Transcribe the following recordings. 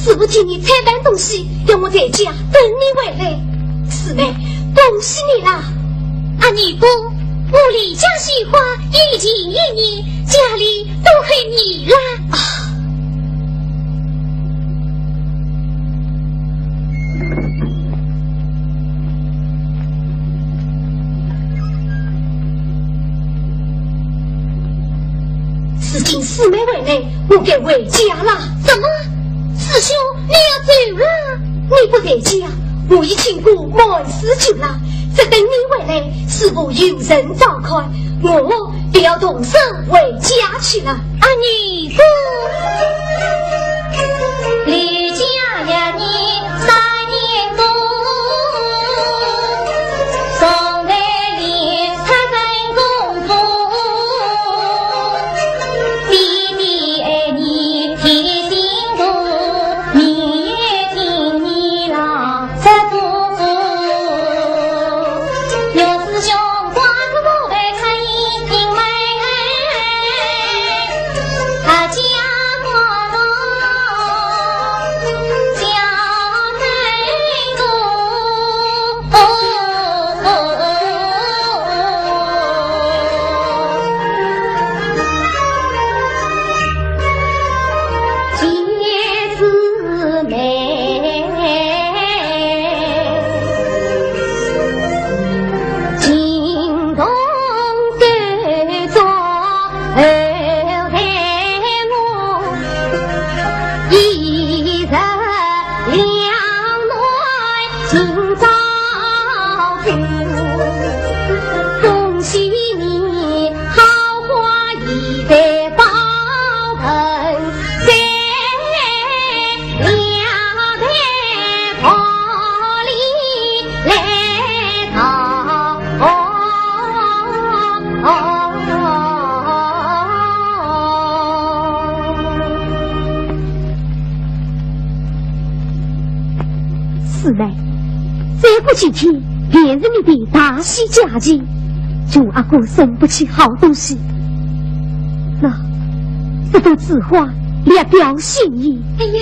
师傅替你采办东西，要么在家等你回来。师妹，恭喜你啦！阿尼姑，我离家绣花已经1年，家里都很你啦。如今师妹回来，我该回家了。什么？师兄，你要走了？你不在家，我已经过满4酒了。只等你回来，师傅有人召开，我便要动身回家去了。阿尼姑，离家1年3年多，送来里他真功夫，弟弟爱你提心多，你也听你郎这夫妇，有师兄挂着我来看一听妹，他家光家内多，皆是美，惊动对坐后台我，一人两内尽招呼，恭喜你好花已在包盆，在两台炮里来逃。师妹，再过几天便是你的大喜佳节，祝阿哥送不起好东西。那这朵紫花略表心意。哎呀，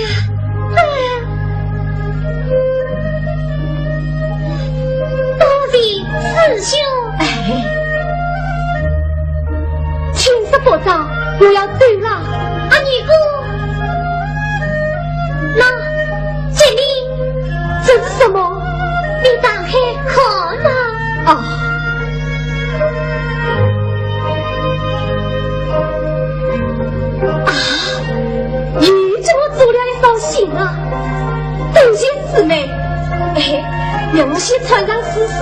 多谢师兄。天色不早，我要走了。阿尼姑，那这里这是什么？你打开看呐。啊！又给我做了一双信啊！多谢师妹。让我先穿上试试，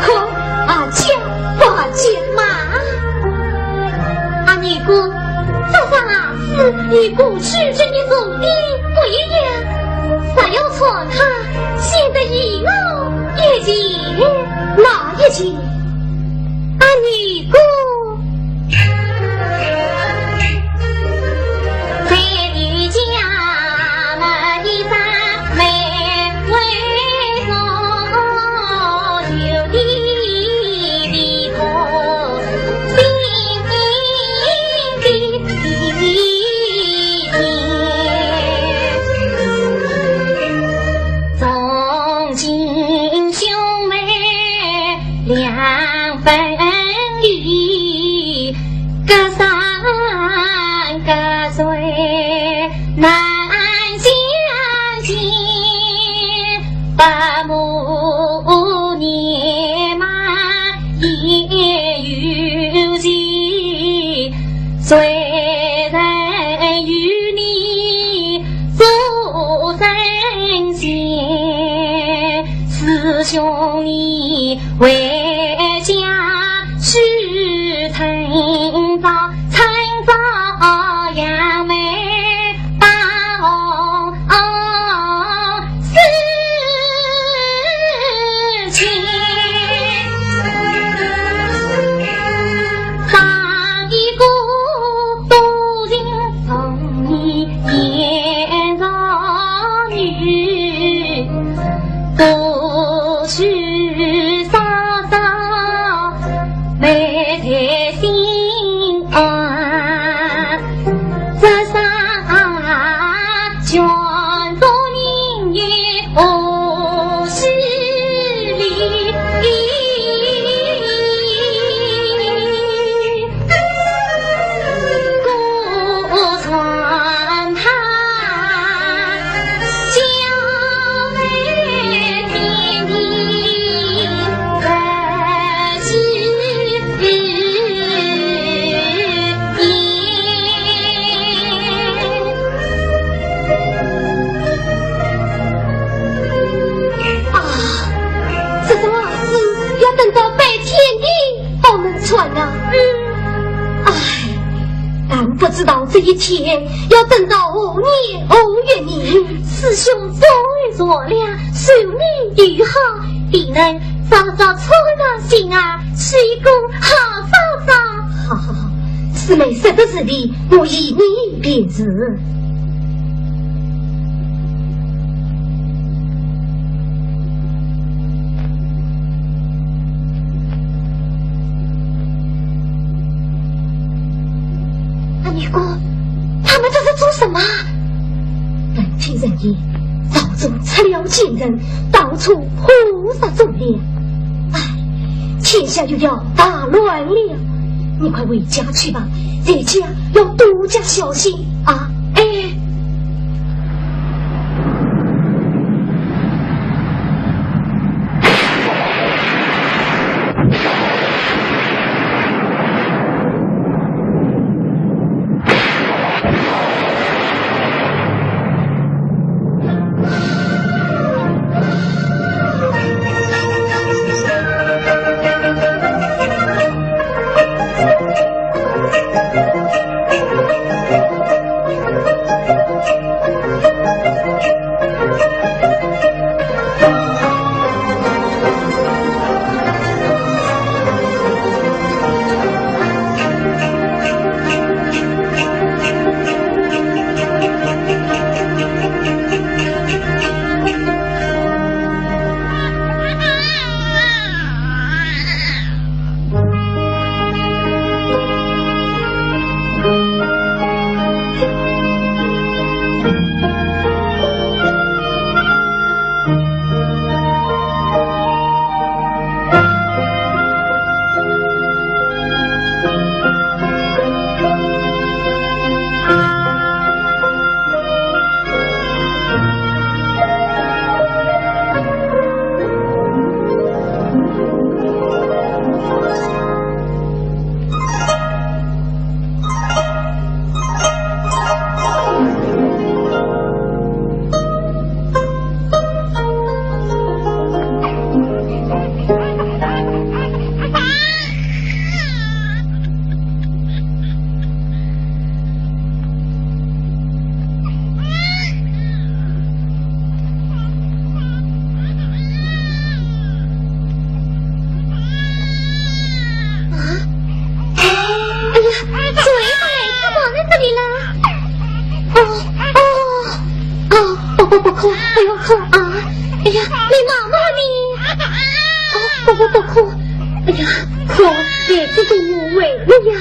可阿姐挂姐妈，阿尼姑，早上阿四与过去这你走的不一样，还要穿他新的衣裳一件，哪一件？阿尼姑。两分离，隔山隔水难相见，把母年迈也有情，虽然与你做真心，师兄你为家去趁早，趁早扬眉把事情，上一个多情从你眼中女，过去稍稍没太心安，这上全中道这一天要等到5年5月里，师兄早已做了，寿命愈好，必能早早出了心儿，是一个好嫂嫂。好好好，师妹说的是的，我依你便是。尼姑，他们这是做什么？闻听人言，早中出了奸人，到处菩萨作孽。哎，天下又要大乱了，你快回家去吧，在家要多加小心啊！哎。不哭，不要哭啊！哎呀，你妈妈你，不哭！哎呀，哭也这种无谓了呀！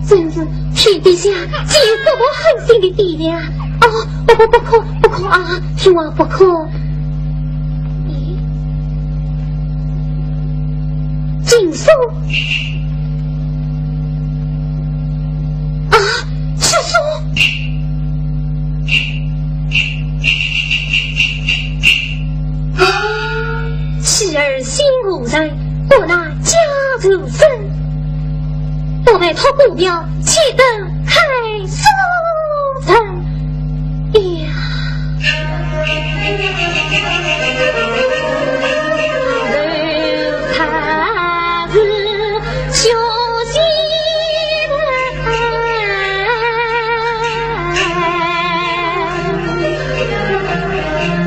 真是天底下几个我狠心的爹娘啊！不哭啊！听我不哭。锦书啊，是书。妻儿心无在，我那家族生，我拜托姑表，岂得开书城呀？他是休息的，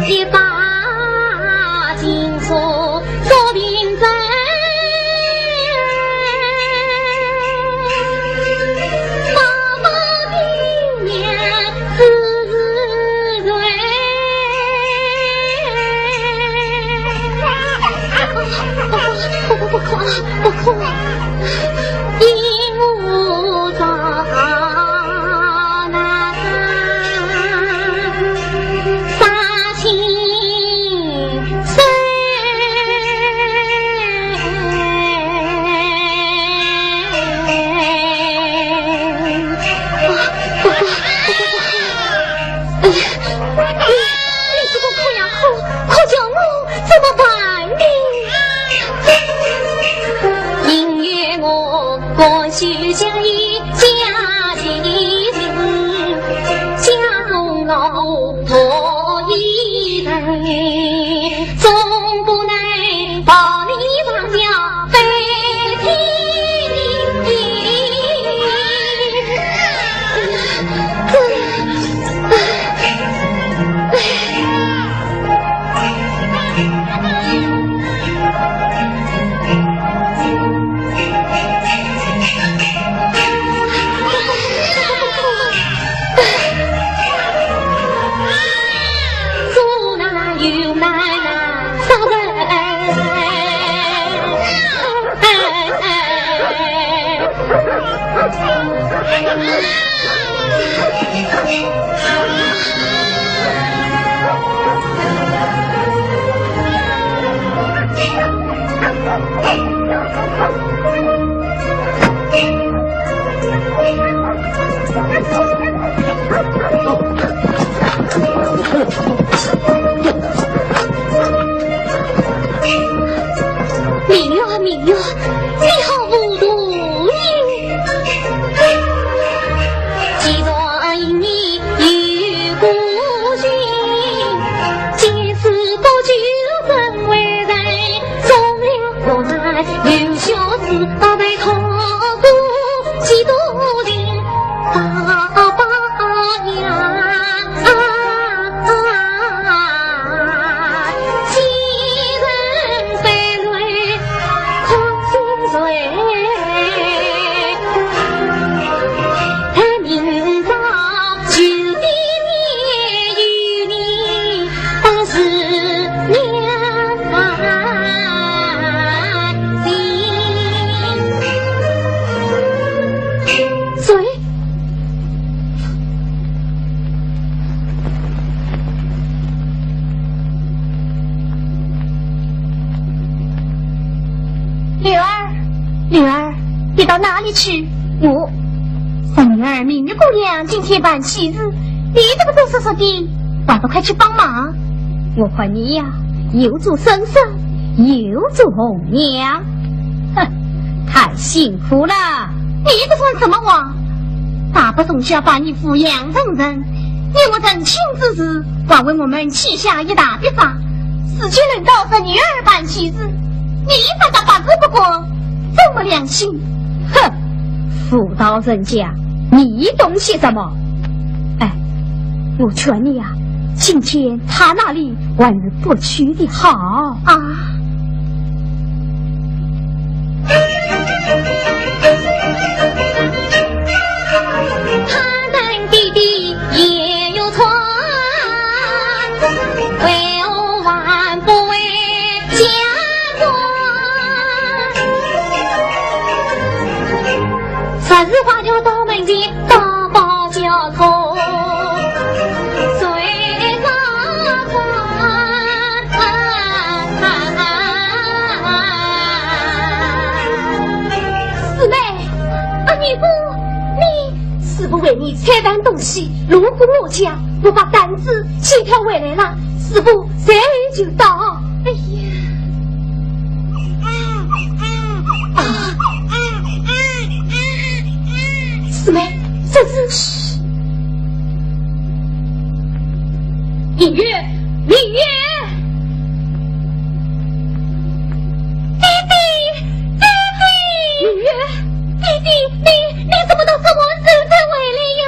一把金锁锁定在妈妈的面是谁？不哭，因无造难，杀亲生。你这个哭呀哭叫我怎么办呢？宁愿我明月，你好无度也。既然因你有孤心，即使不救怎为人？终了我们有小事到被托孤，几多灵大把呀。你到哪里去？我三女儿明月姑娘今天办喜日，你怎么都说说的？爸爸快去帮忙！我看你呀，又做婶婶，又做红娘，哼，太辛苦了。你这算什么话？爸爸从小把你抚养成人，你我成亲之时，还为我们起下一大笔账。死去轮到这女儿办喜日，你反倒把子不过，这么良心！哼，妇道人家，你懂些什么？哎，我劝你呀，今天他那里还是不去的好啊。他们弟弟也有错，为万不为家国。三日花就到门前，大包交通，随那四妹，女夫，你师傅为你拆完东西，路过我家，我把单子协调回来了，师傅随就到。哎呀！四妹，这是明月，明月，弟弟，弟弟，明月，弟弟，你怎么都是我走着回来呀？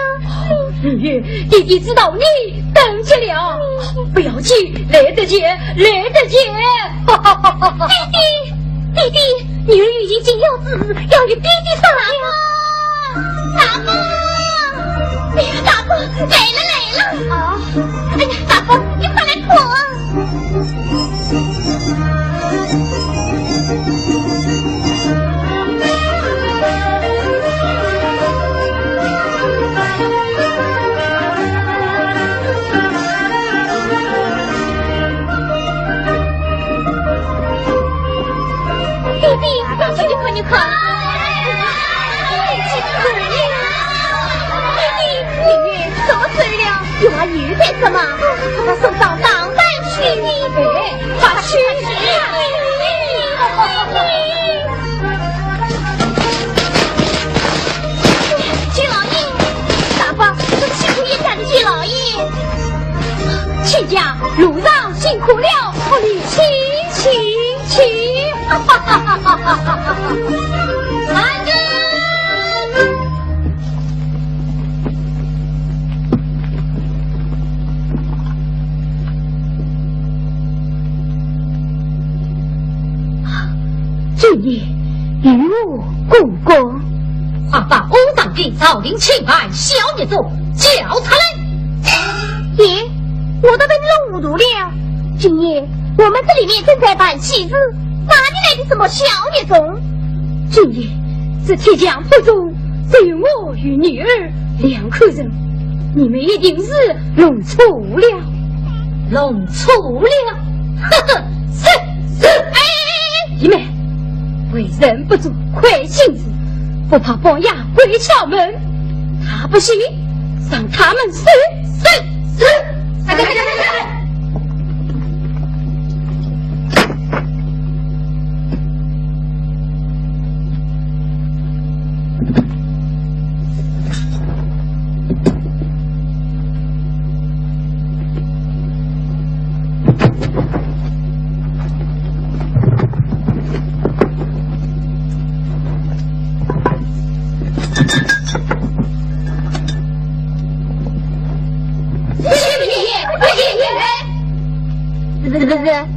明月，弟弟知道你等去了，不要急，来得及，来得及。弟弟，女儿已经有旨，要与弟弟商量。大伯，大伯，来了！啊！哎呀，大伯，你快来看！弟弟，快你看！有他鱼干什么？把他送到当班去！快去！金老爷，大伯，这辛苦也赶得去老爷。亲家路上辛苦了，你请！哈哈哈哈哈哈哈哈！安哥。这夜与我共过，把欧长给早领请来，小孽种叫他来。爷，我都被弄糊涂了。今夜我们这里面正在办喜日，哪里来的什么小孽种？今夜这铁匠不中，只有我与女儿两口人，你们一定是弄错了，弄错了！呵呵，是，你们为人不做亏心事，不怕报衙鬼敲门，他不信，让他们死！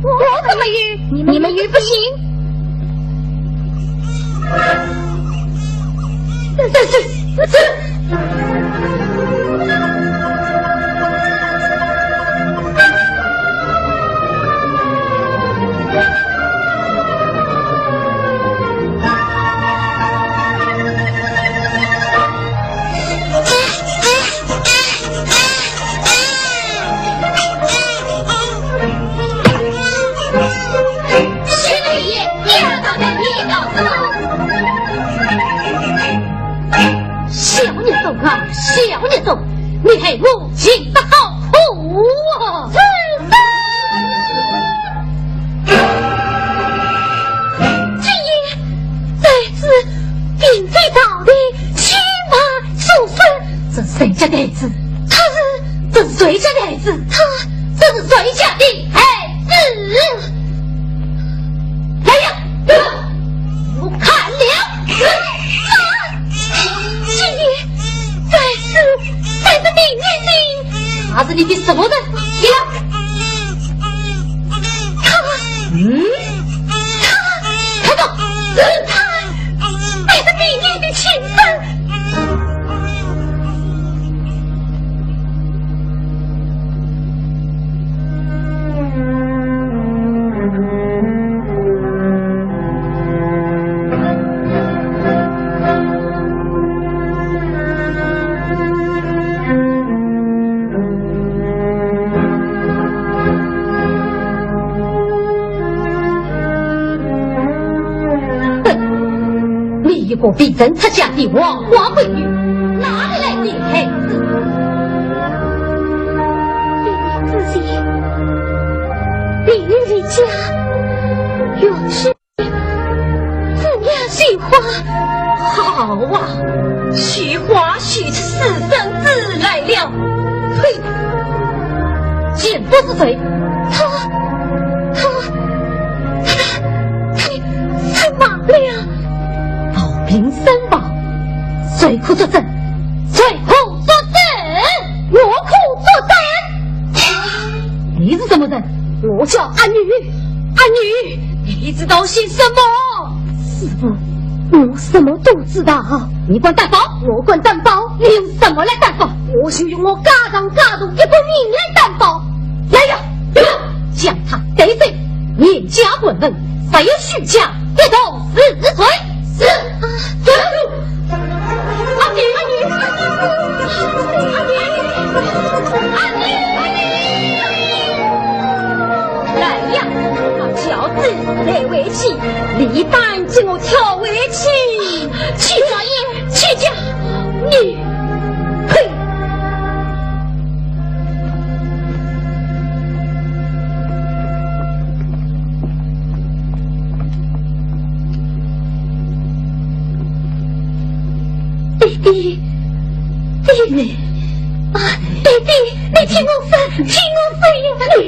我怎么与你们与不行？小孽种，你还母亲的好苦啊！今夜在此并非道理驱马受孙，这谁家的孩子？这是谁家的孩子？这是谁家的孩子？来呀！我看了。他是你的什么人？看到他带着秘密的情分。一个比真他家的王花闺女，哪里来的孩子？你自己，别人家原是自娘绣花，好啊，许花许出私生子来了。呸！见不是谁？他死亡了。凭三宝，谁苦作证？谁苦作证？我苦作证。你是什么人？我叫阿女。阿女，你知道些什么？师父，我什么都知道。你管担保？我管担保。你用什么来担保？我就用我家长家族一个命来担保。来呀，将他逮罪，严加问问，谁有虚假，一同死罪。是阿女，来呀，小子来围棋，李班请我跳围棋。齐家爷，齐家，你呸！弟弟，弟弟，你听我说，听我说呀，弟弟，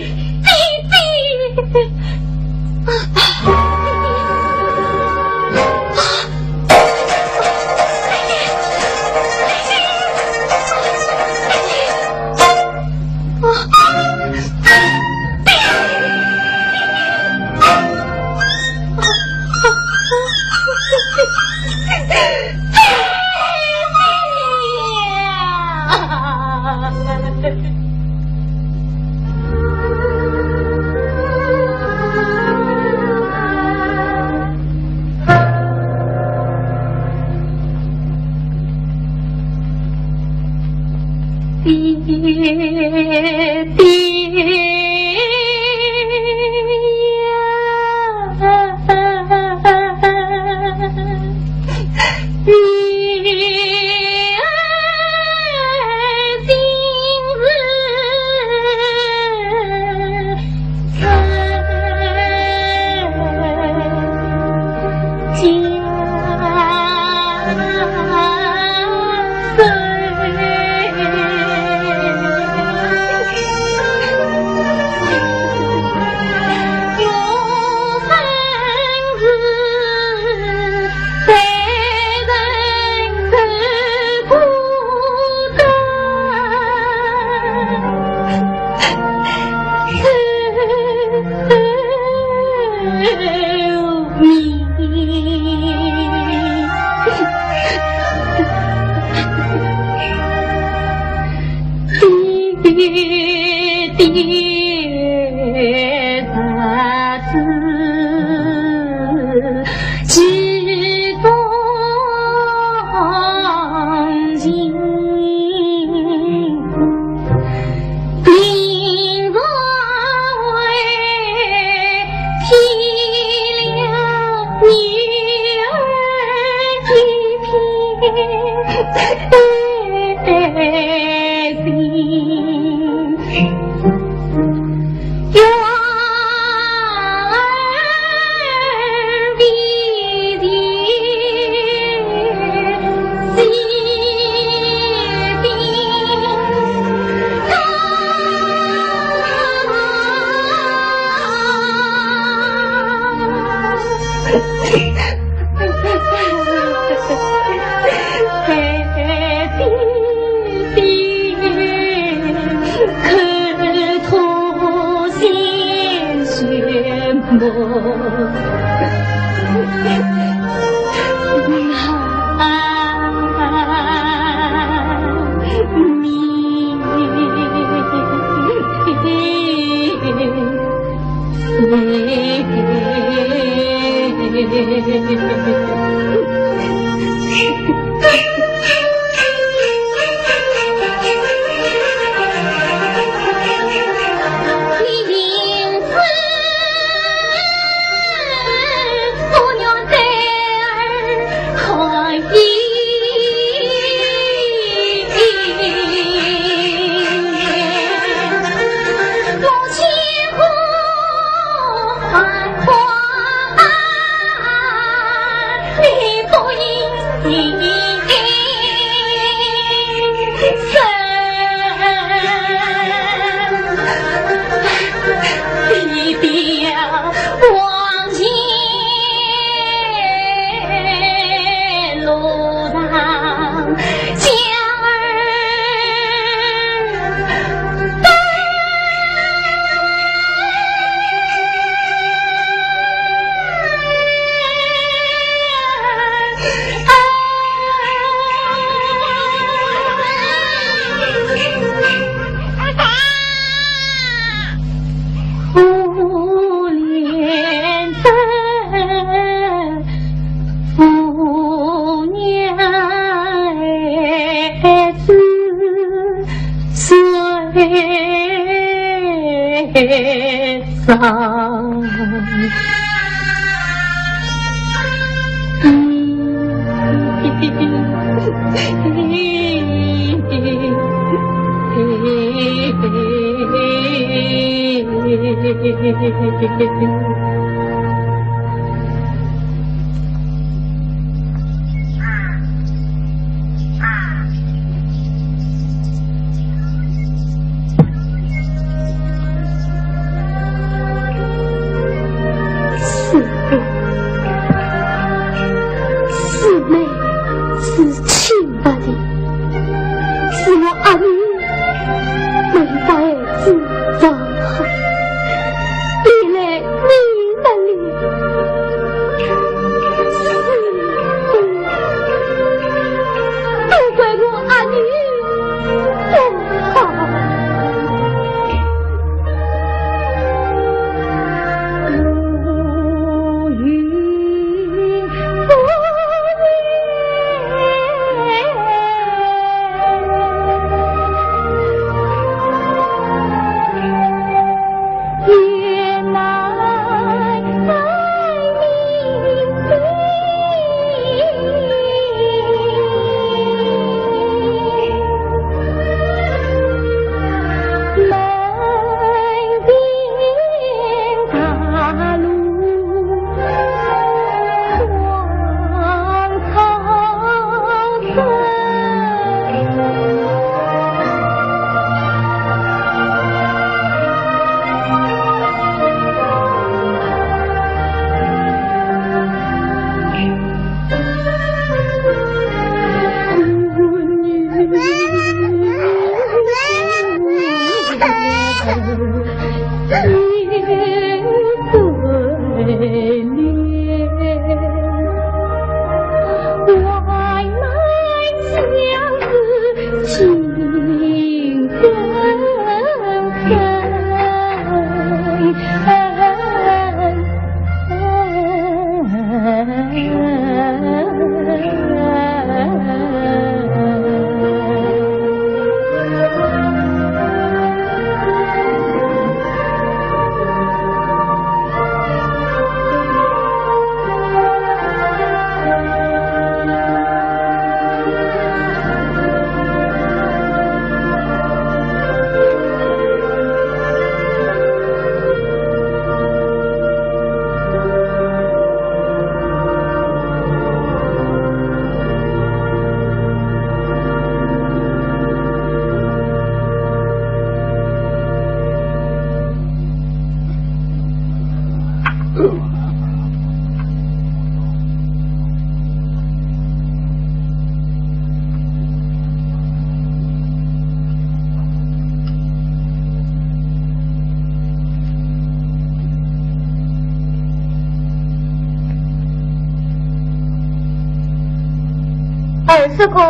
叔公，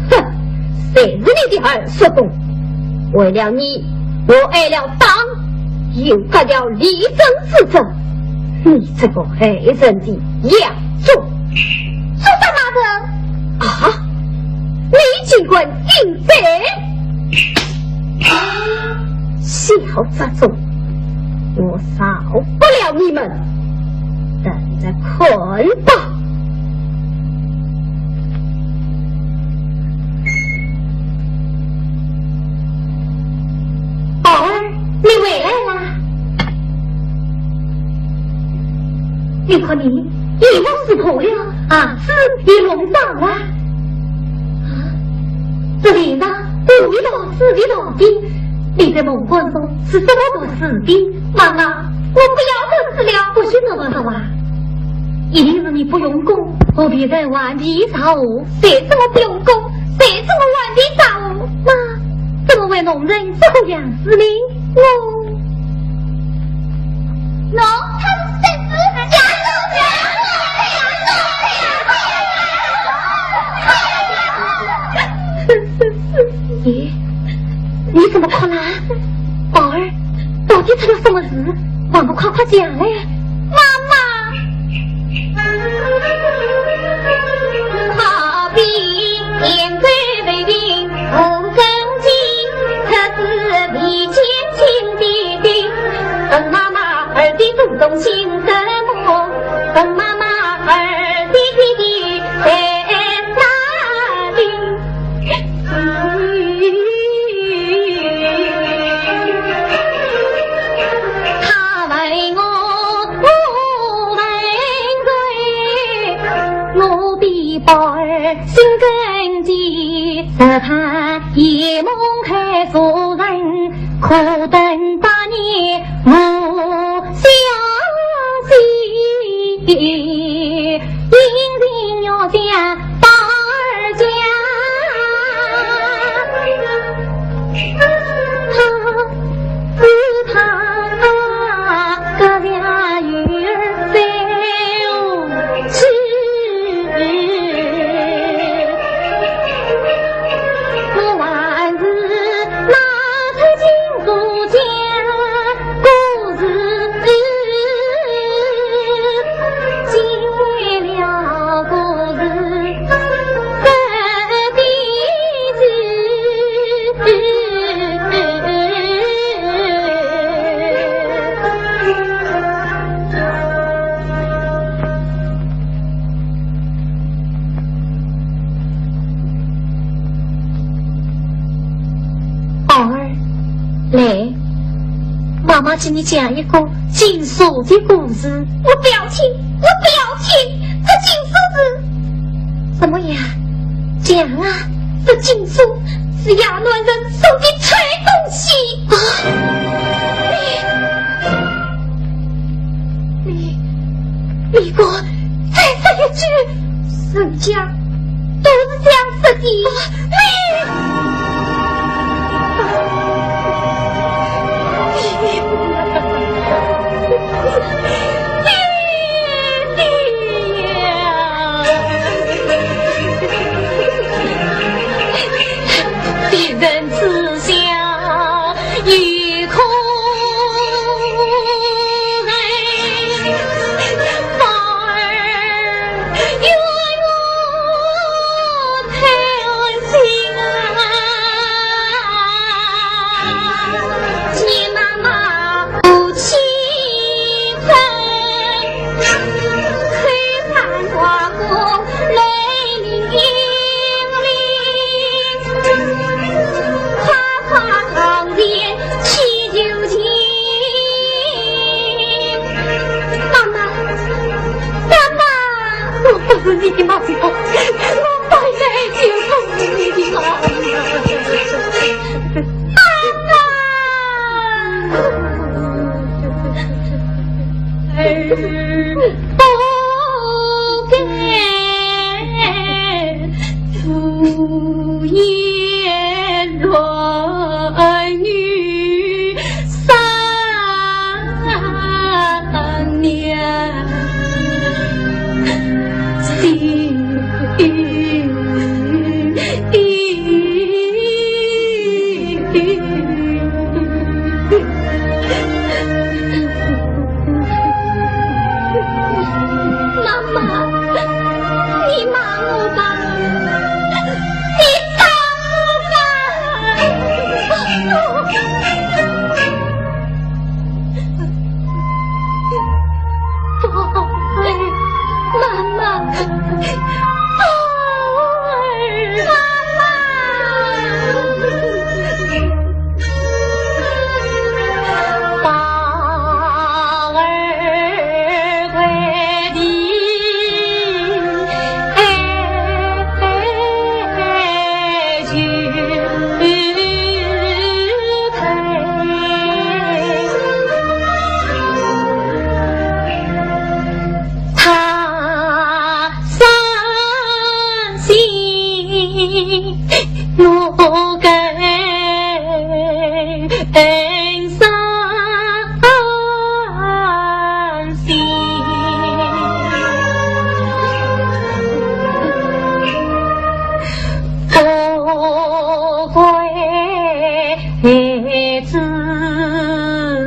哼，谁是你的二叔公？为了你，我挨了当，又割掉立正之责。你这个害人的养种，说什么的？啊！你尽管应对，小杂种，我饶不了你们，等着捆吧！宝儿，你回来啦！你看你一无是破了啊，是也弄脏了。这里呢，五一道四的老兵，你在梦幻中是这么多士兵，妈妈，我不要这事了，不许这么说啊！一定是你不用功，何必在顽皮杂物？谁这么不用功？谁这么顽皮杂物？妈，怎么会弄成这个样子呢？喏，他甚至假你怎么哭了？宝儿，到底出了什么事？还不快快讲嘞！妈妈，好比眼对为兵无根基，可是比肩亲弟弟。等妈妈儿的主动心什么？等妈妈儿的弟弟在哪里？他为我不为罪，我比宝儿心根基，只盼夜梦开做人，苦等8年无消息，一定要将宝儿家。他哥俩女儿在无知，我还是拿出金珠讲故事，讲了故事这地宝儿，来，妈妈请你讲一个金属的故事。我不要听，我不要听，这金属是什么呀？讲啊，这金属是亚暖人送的吹东西啊！你给我再说一句，人家都是这样说的。别人此下一空人，宝儿愿我贪心啊，你妈妈不弃分。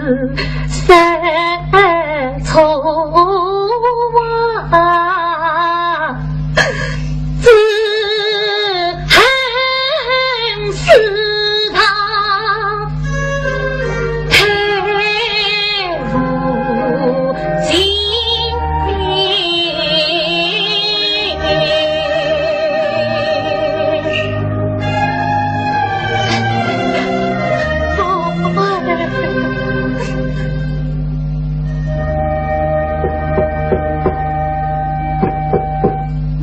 生错啊，只恨是他太无情命。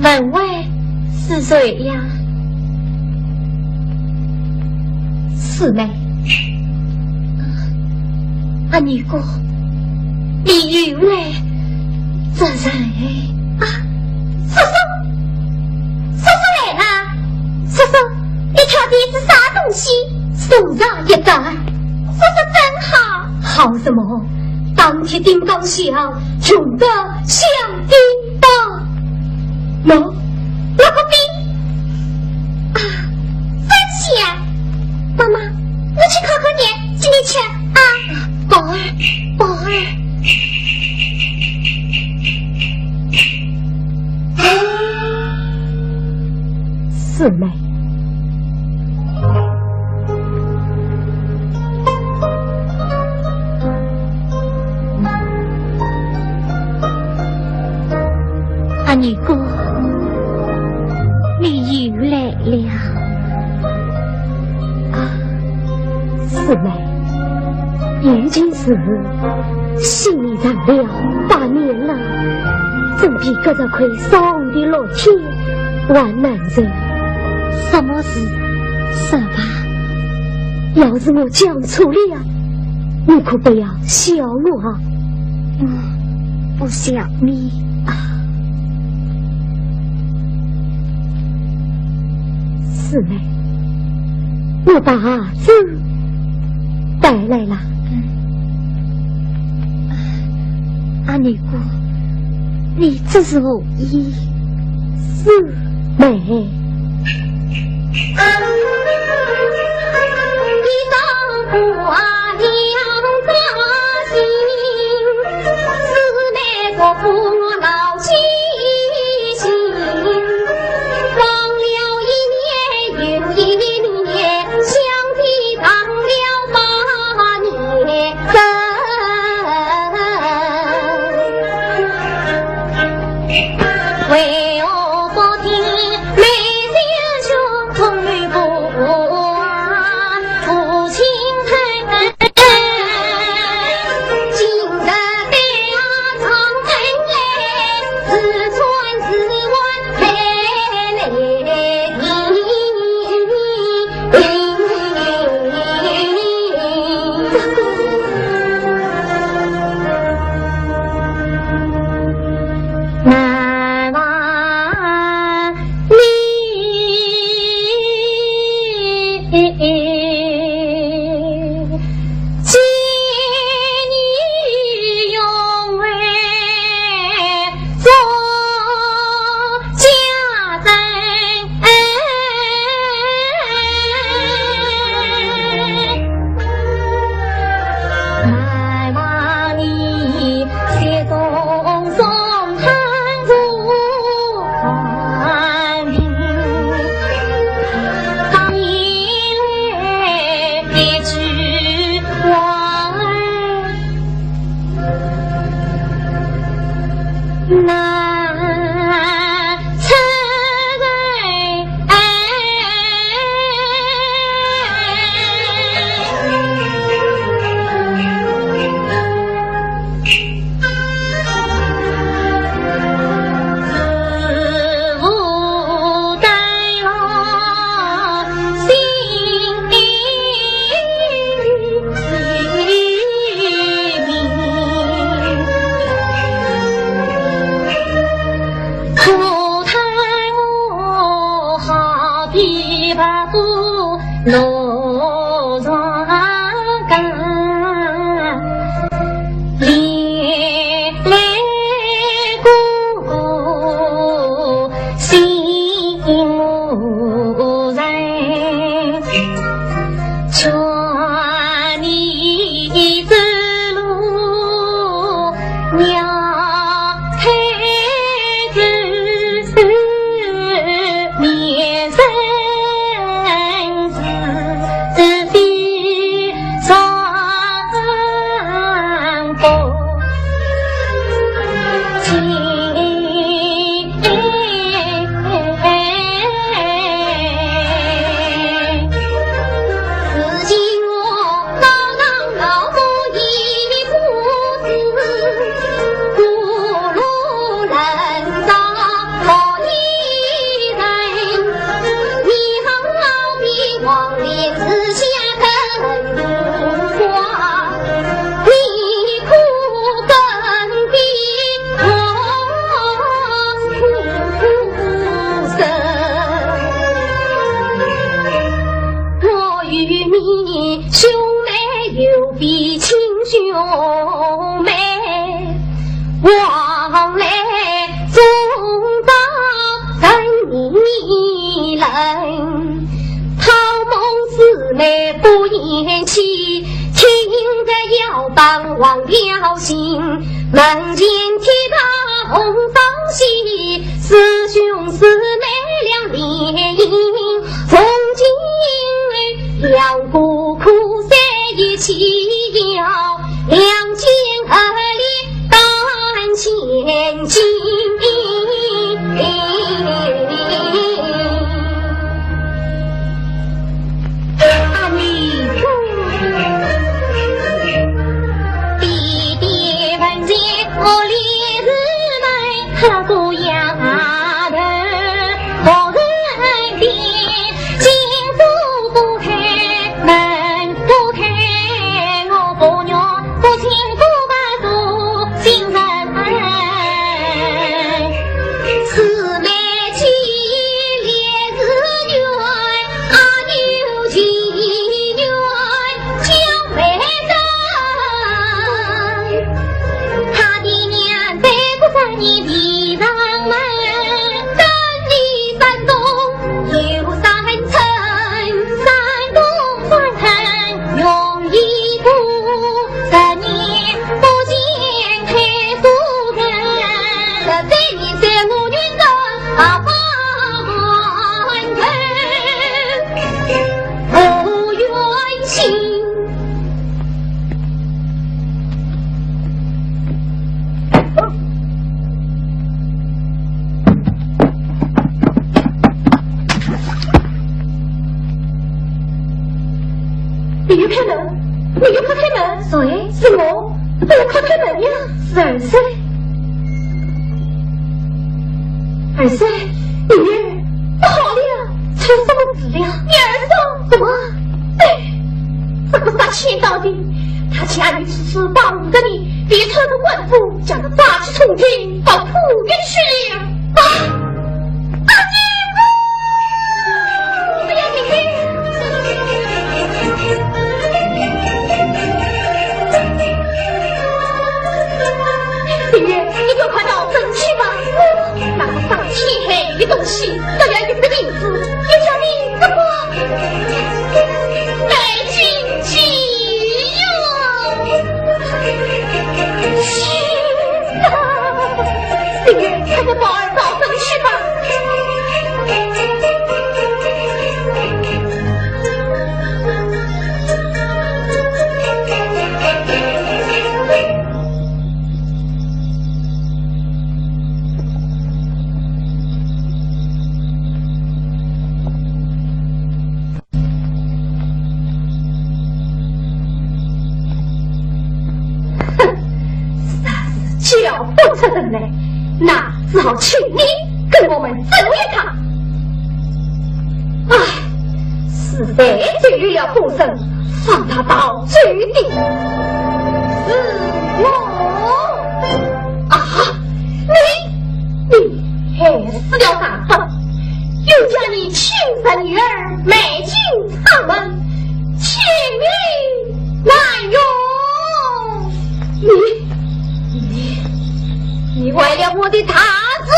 门外是谁呀？四妹，阿尼姑，你又来这人啊？叔叔，叔叔来了！叔叔，你挑的是啥东西？送上一袋。叔叔真好。好什么？当天叮当响，穷得响叮当。喏，那个冰啊，真香！妈妈，我去烤烤年，请你吃啊！宝儿，宝儿。四妹，阿尼姑，你又来了啊！四妹，有件事心里长了8年了，总比隔着块伤的老天还难受。什么事？说吧。要是我讲错了，你可不要笑我啊！不笑你啊。四妹，我把子带来了。阿尼姑，你这是何意？四妹，一张花两扎心，四妹做父老记心。为我不听妹妹兄从吕布父亲太今日对啊长城来自川自湾来兄妹，往来终到等你人。讨梦姊妹不言弃，听得要帮忘了心。门前铁塔红灯喜，师兄师妹两联姻。从今两不苦在一起要，两肩儿里担千斤。阿弥陀弟弟问见我烈日门，他不要的我人边，金锁不开门不开，我不娘不亲不把做心人。姊妹情烈日圆，阿牛情缘将为真。他的娘在不在你地上门，山里山东有山城，山东山城容易过，十年不见太多人，实在你在我女人啊万头不愿心。你又开门，你又快开门！谁？是我，我快开门呀！是二岁，二岁，你不好了，出什么事了？你儿子怎么？哎，这个杀千刀的，他家里此次把五个你别穿的官服，将他抓去从天，到苦边去了。大金子，不要进去！李月，你就快到镇去吧。那个上天黑的东西，要一个影子，就叫你怎么来进去哟？是啊，李月，快点把儿到镇去吧。叫不出人来，那只好请你跟我们整理他。唉，实在罪于了众生，放他到罪地。是我啊，你害死了大嫂，又将你亲生女儿埋进他门，情理难容。你为了我的他子，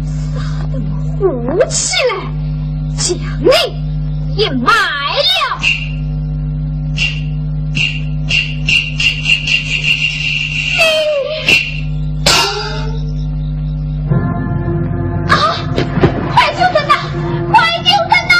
杀得我虎起来，将你也埋了。快救人呐！快救人呐！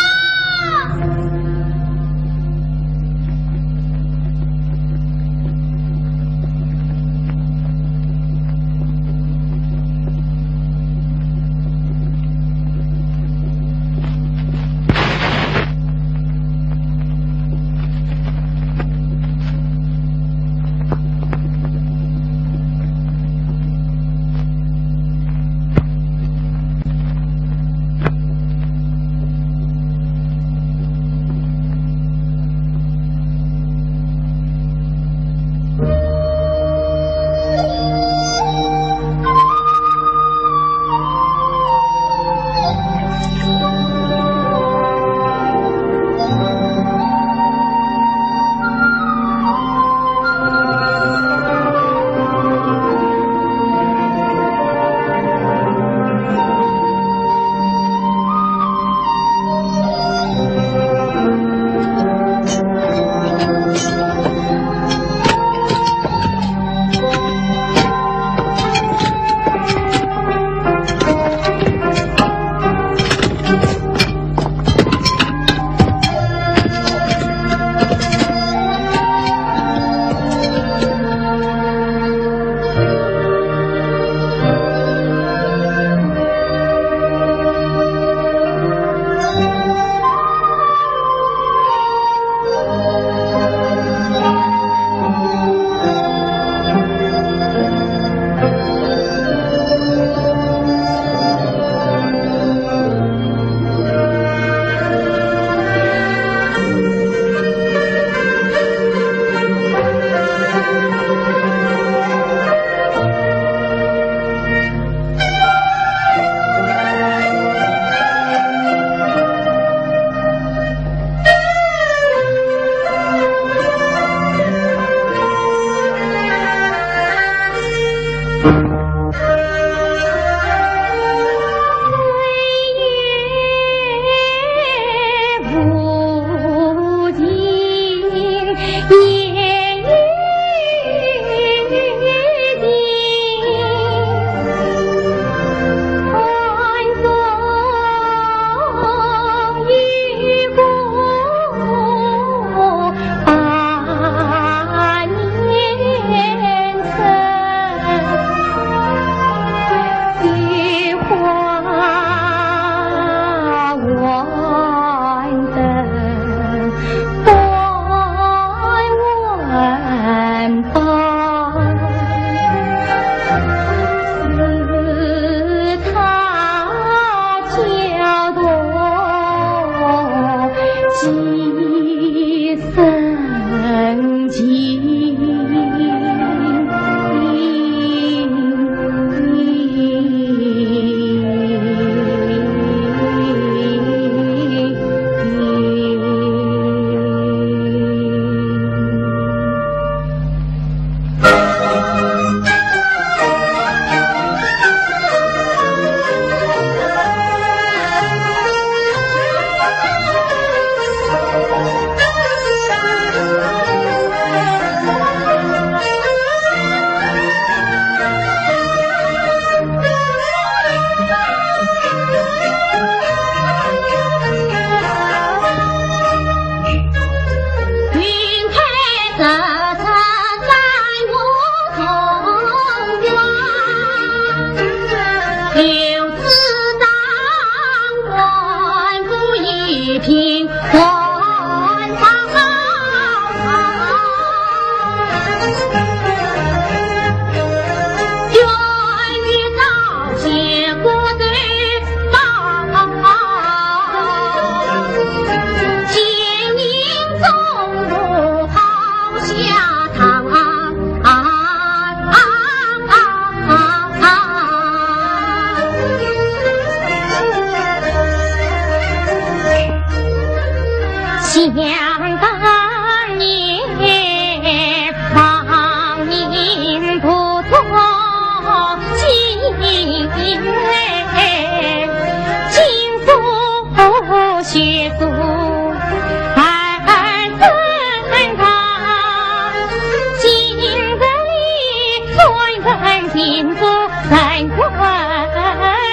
幸福人困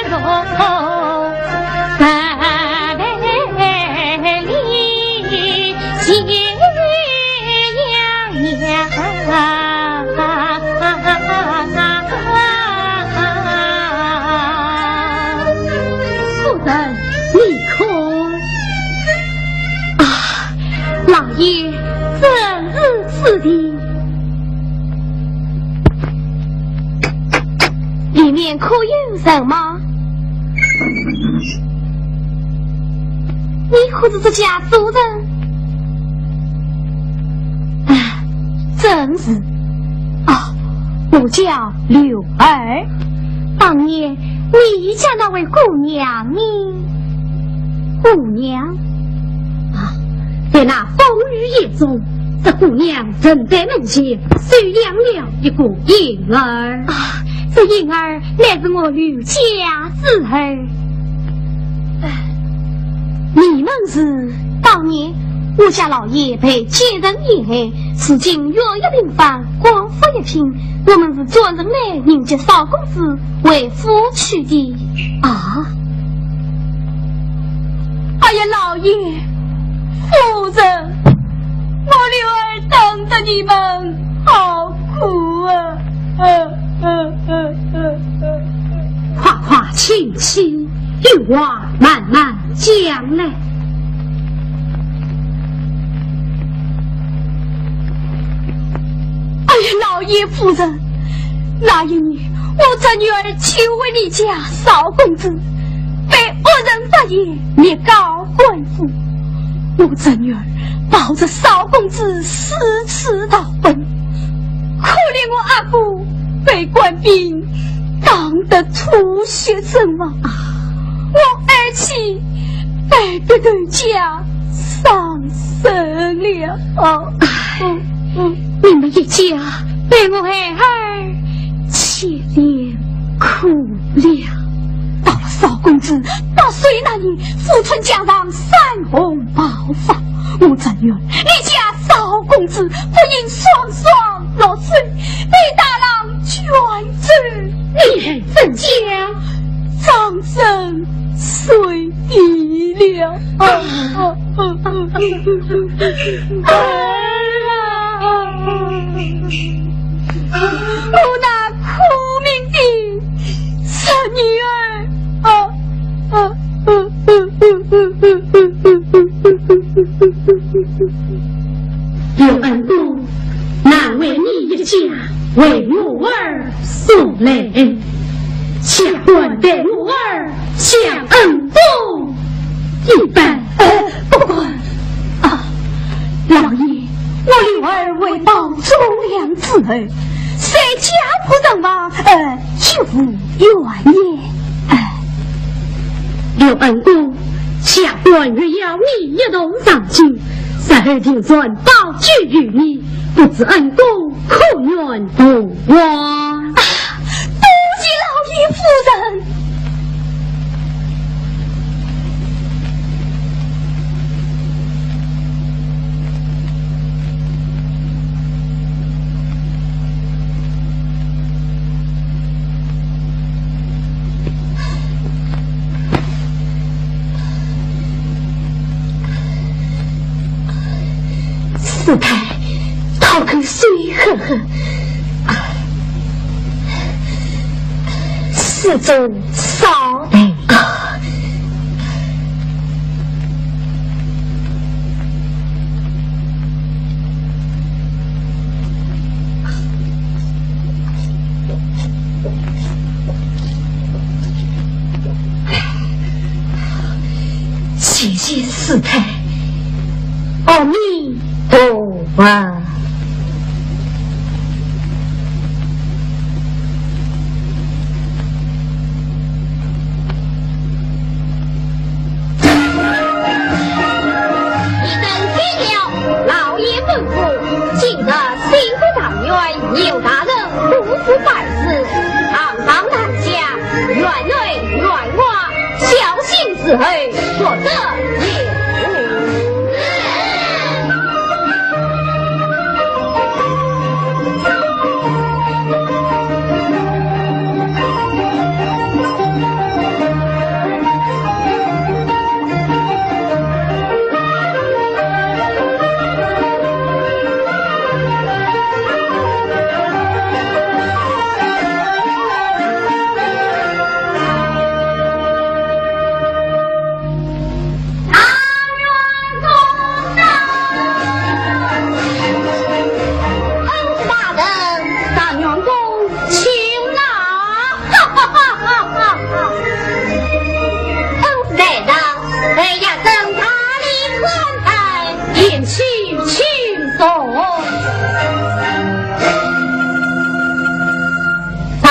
路，三百里斜阳阳。夫人，你看啊，老爷怎如此的？里面可有人吗？你可是这家族人？啊，真是。哦，我叫柳儿。当年你家那位姑娘呢？姑娘啊，在那风雨夜中，这姑娘正在门前收养了一个婴儿啊。这婴儿乃是我柳家之儿。你们是当年我家老爷被奸人陷害，如今药一平方，光复一品。我们是专程来迎接少公子为夫娶的啊！哎呀，老爷夫人，我柳儿等着你们好苦啊！夸夸亲亲，有话慢慢讲来。哎呀，老爷夫人，那一年我这女儿求为你家少公子，被恶人发现灭告官府。我这女儿抱着少公子四次逃奔，可怜我阿姑被官兵当得吐血身亡，我儿妻被别人家丧生了。你们一家被我孩儿牵连苦了。到了少公子8岁那年，富春江上山洪爆发，我这女儿离家少公子不应双双落水，被大浪卷走。你还怎讲？葬身水底了。我那苦命的这女儿刘恩公，难为你一家为我儿送来，且管待我儿像恩公一般。不管啊，老爷，我柳儿为报忠良之儿，谁家破人亡，绝无怨言。刘恩公，下官若要你一同上京，日后听说报举于你，不知恩公可愿不往？多谢老爷夫人。四太讨口水喝喝，四周少待啊！谢谢四太，阿弥陀佛。有大人不服百事，堂堂南下，院内院外，小心之后，否则也无。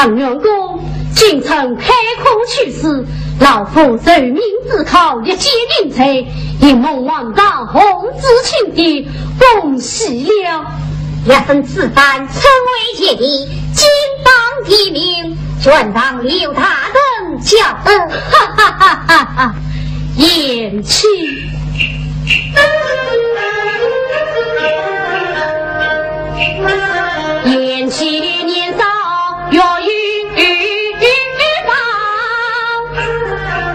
唐元公今曾开口去世，老夫受命自考一介人才，以蒙王当红子请帝，恭喜了。一份此番称为姐弟，金榜题名，专当刘大人教恩。哈哈哈哈哈！言气。言气年少若欲望，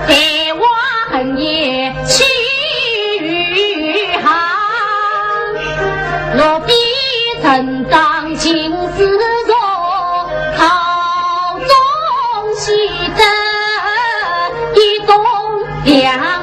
待我恨也气于行。若必成长情思弱，好中西得一动两。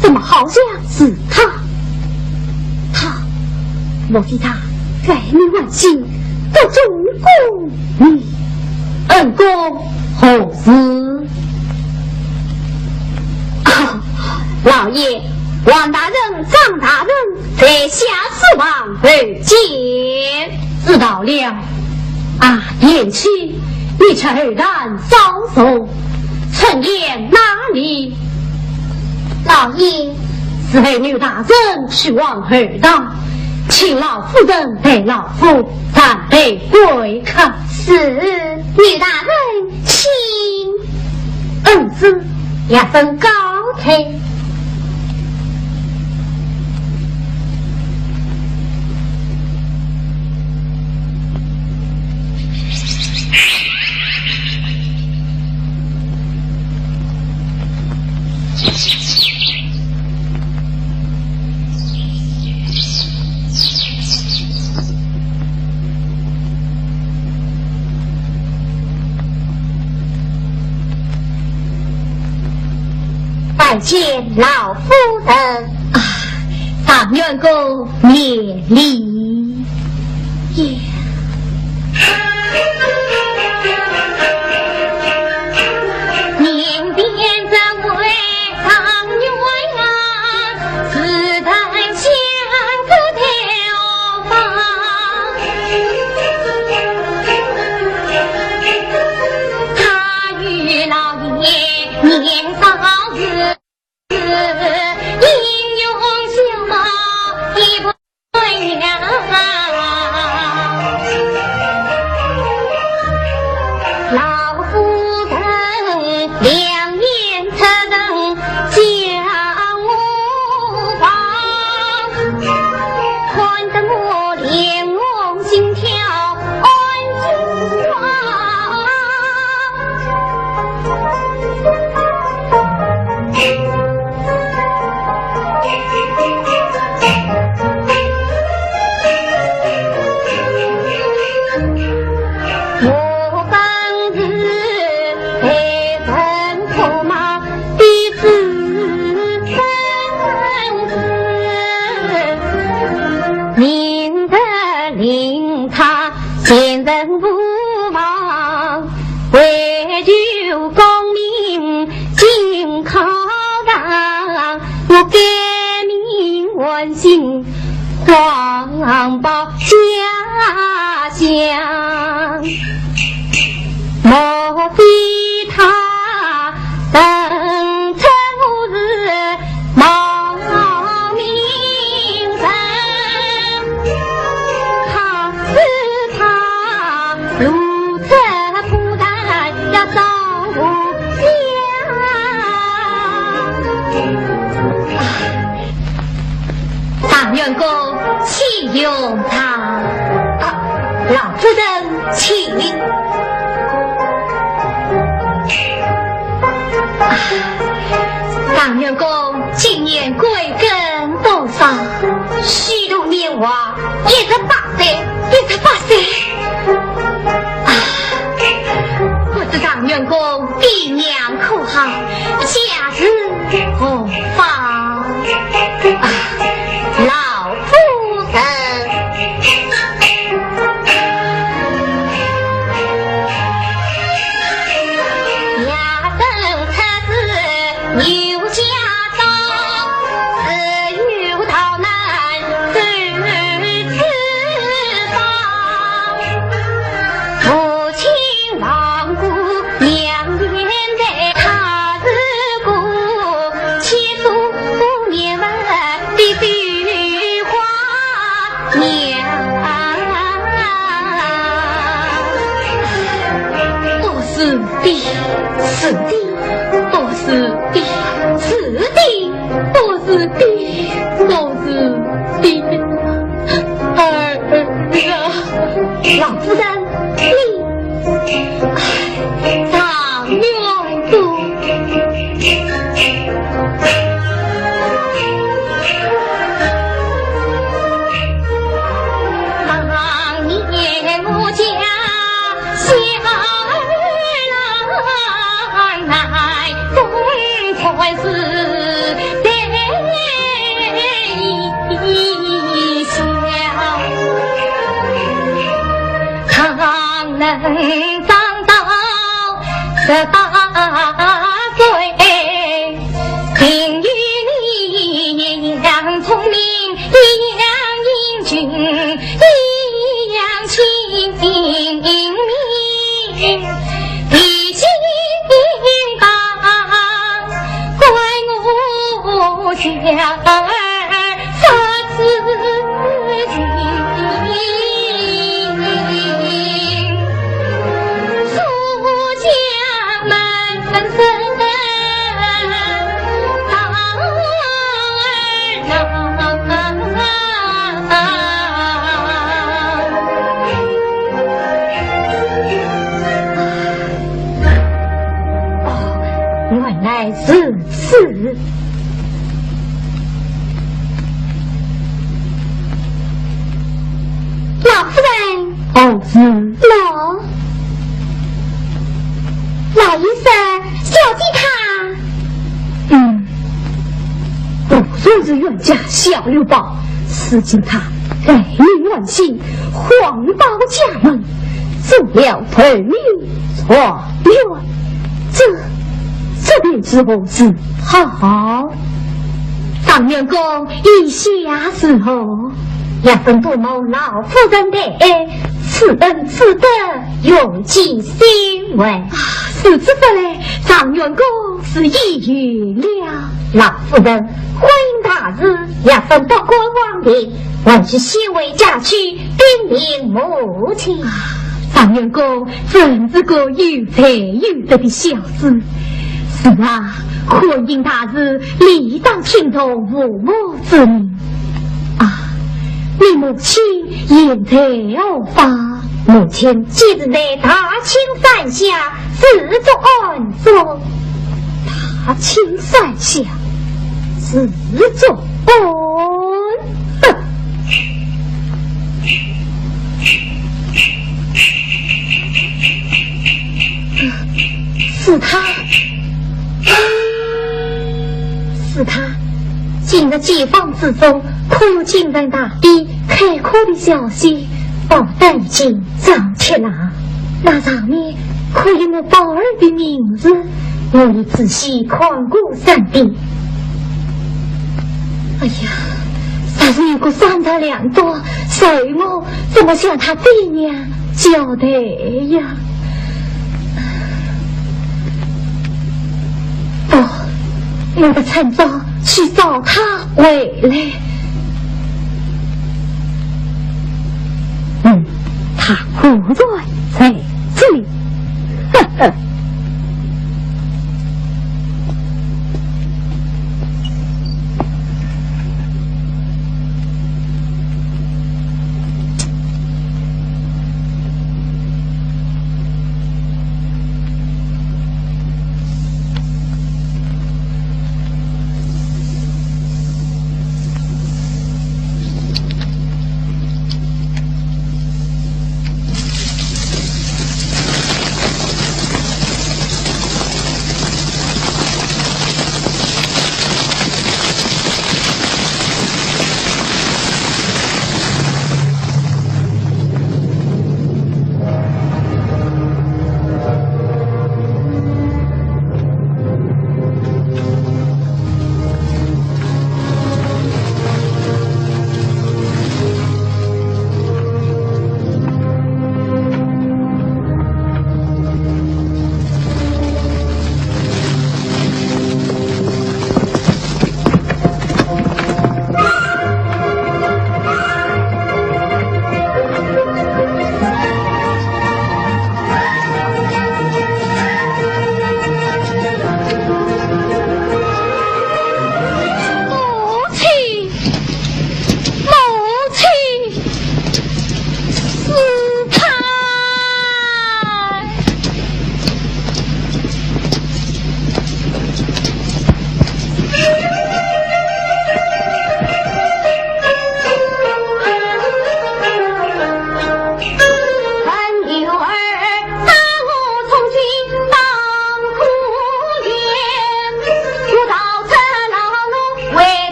怎么好像是他？莫非他改名换姓，得中宫女？恩公何事？老爷，王大人、张大人在下死亡而见，知道了。啊，言妻，你诚然早熟，陈言哪里？老爷，此位女大人去往何道？请老夫人陪老夫暂备贵客。是，女大人请。恩子一份高推。拜见老夫人。唐元公免礼。您便这位唐元啊，自带相隔条房，他与老爷年少时英勇秀茂，一不对呀。老夫人两眼侧瞪将我望，看得我连梦心跳安惊慌。我本是被人唾骂的子孙，明得令他先人不忘，为救功名尽考量，我改名换姓，谎报家乡。莫非他等称我是冒名人？还是他如此不但要造家？唐元公启用他。老夫人请。唐元公今年贵庚多少？虚度年华，也是8岁。180啊！我是张员公爹娘口号，假日何妨啊？老夫人。牛家庄，自有道难最自防。父亲亡故2年内，他日故，且诉年文的对话娘。我是的，是的。我是的，是的，我是的，我是的，儿啊，老夫人，你张员公，当年我家小儿还是得一笑，他能长到18岁，定与你一样聪明，一样英俊，一样清明。小儿杀自己，出家门生当儿哦，原来是此。老夫人，是老医生，小弟他，不说是冤家小有宝，死进他爱女乱心，谎报家门，做了陪你错冤，这便是何事？好，张员公以下时候。要分多谋老夫人的此恩此德，永记心为啊！是之不嘞，张员公是已语了。老夫人，欢迎大日要分到国王的，还是先为嫁娶叮咛母亲啊！张员公真是个有才有德的小子。是啊，婚姻大日理当听从父母之命啊！你母亲言才而发，母亲今日在大清山下自作安坐，大清山下自作安是他，是他。今日解放之中，苦尽人大地开阔的消息，报单已经张贴了。那上面可有我宝儿的名字？我已仔细看过3遍。哎呀，但是有个3大2多，谁我怎么向他爹娘交代呀？哦，我的趁早去找他回来。他不在这里。呵呵。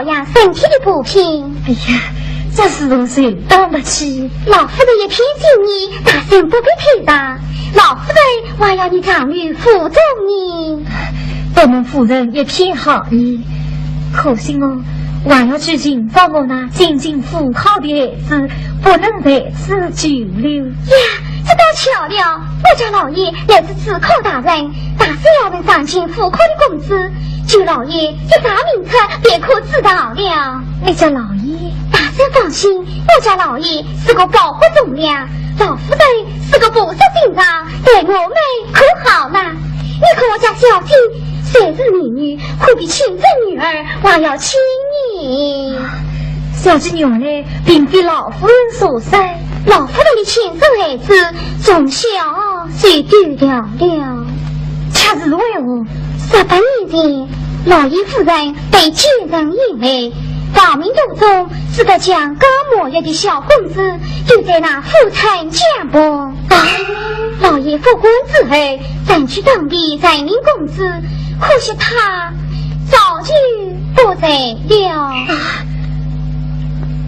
保养身体的补品。哎呀，这是如是当不起。老夫人也偏心你，大圣不必赔偿。老夫人还要你长女服众你。我们夫人也偏好你，可惜哦，还要去寻找我那进京赴考的儿子，不能在此久留。呀，这倒巧了，我家老爷乃是自考大人，大圣要问上京赴考的公子，舅老爷一查名册便可知道了。你家老爷？大圣放心，我家老爷是个高乎重量，老夫人是个菩萨心肠，对我们可好呢？你看我家小姐虽是美女，可比亲生女儿还要亲你。小姐娘呢，并非老夫人所生，老夫人的亲生儿子从小就丢了了。恰是为何？18年前，老爷夫人被奸人引来，亡命途中，这个将刚满月的小公子丢在那父亲家旁。老爷复婚之后，争取当地人民公子，可惜他早就不在了。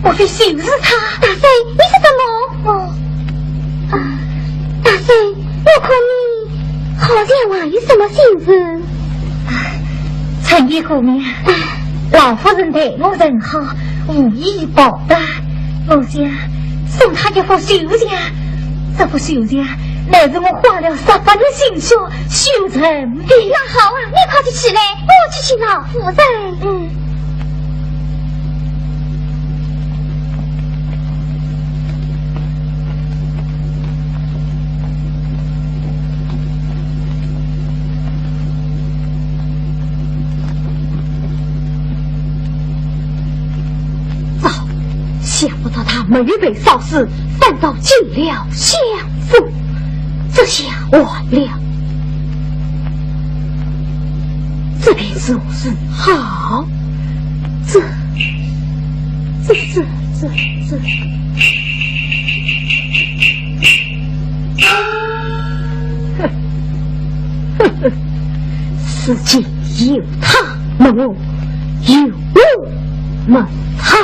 我非就是他。大圣，你是什么？大圣，我看你好像还有什么心思。陈爷姑娘，老夫人对我人好，无以报答，我想送他一副绣架。这副绣架乃是我花了18年心血修成的。那好啊，你快点起来，我去请老夫人。想不到他没被烧死，反倒进了相府，这下完了。这便是好，这，世界有他没我，有我没他。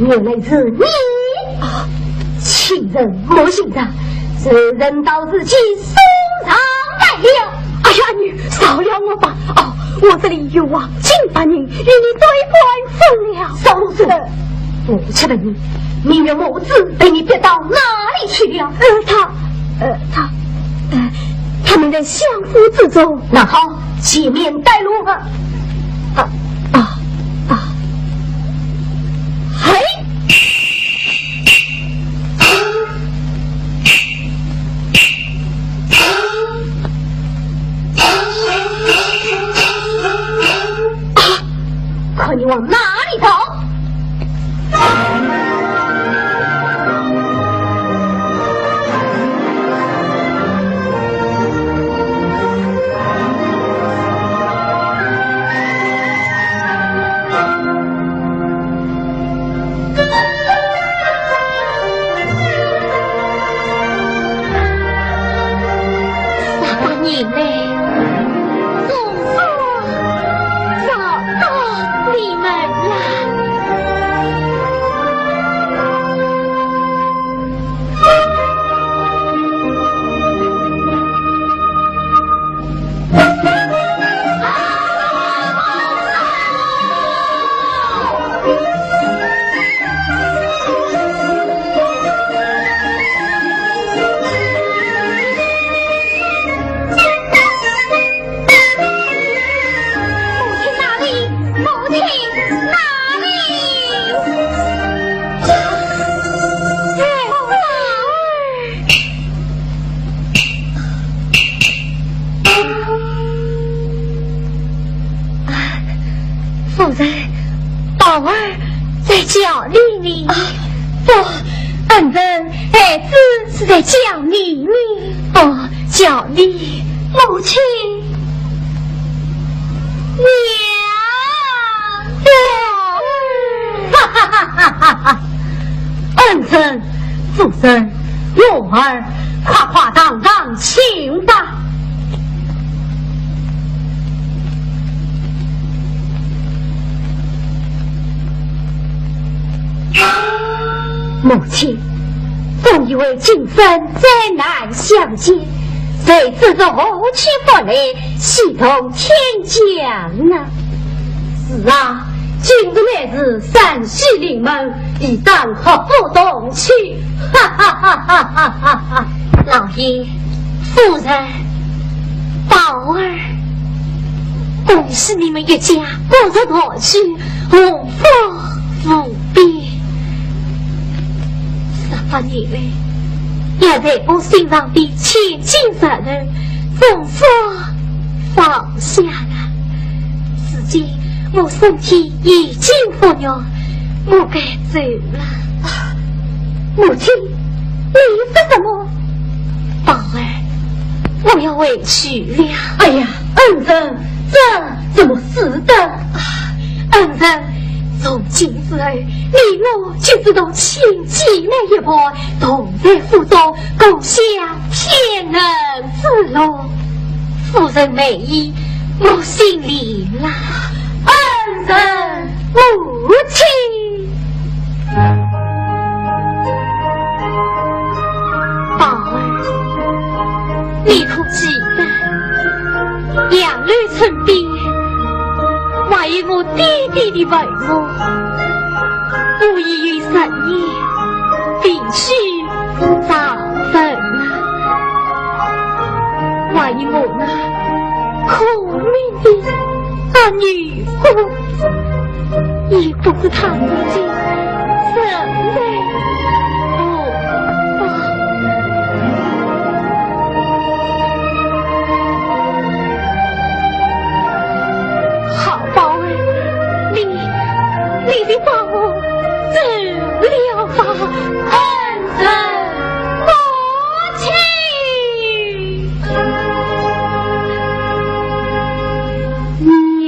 原来是你亲人莫信上，这人到自己送上来了。哎呀，你饶了我吧！我这里有啊，竟把你与你对官分了。少如此，我不吃了你，明月母子被你逼到哪里去了？他们在相府之中。那好，前面带路吧。看你往哪里走！是在叫你呢。哦，叫你母亲娘。哈哈哈哈哈哈！恩臣、父神、幼儿，夸夸当当，请吧。母亲，本以为今生再难相见，谁知是何去不来，系统天降呢？是啊，今日乃是山西临门，理当和父同去。哈哈哈哈哈哈哈！老爷、夫人、宝儿，本是你们一家不知何去，无法复辩。18年来，也在我心上的千金责任，总算放下了。如今我身体已经复原，我该走了。母亲，你说什么？宝儿，我要回去了。哎呀，恩人，这怎么是的？恩人，从今之后，你我就知道亲姐妹一般，同在福中，共享天人之乐。夫人美意，我心里了。恩人，母亲。宝儿，你可记得杨柳村边还有我弟弟的坟墓？我已有10年必须早坟了。还有我那可怜的女夫，也不知他自己怎来你得把我走了吧，恩人母亲。娘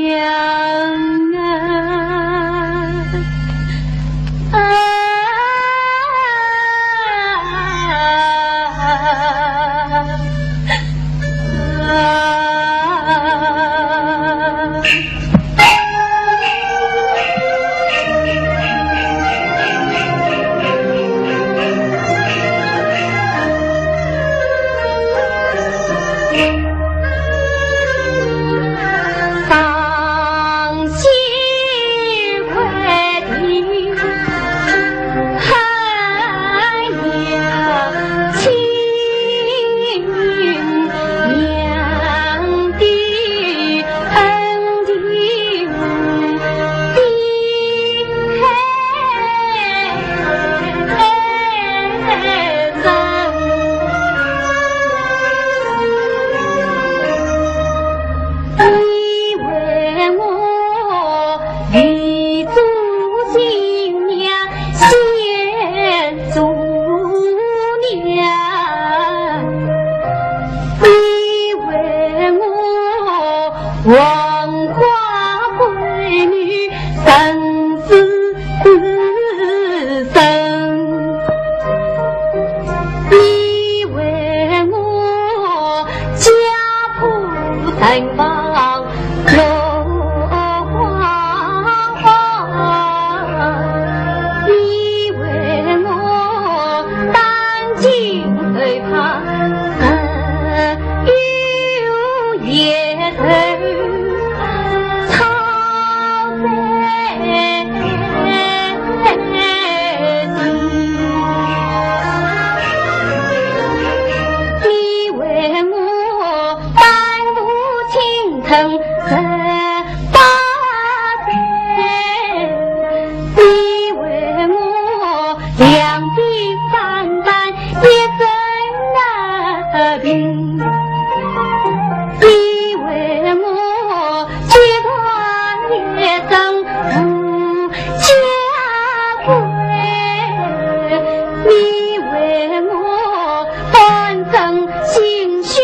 生心血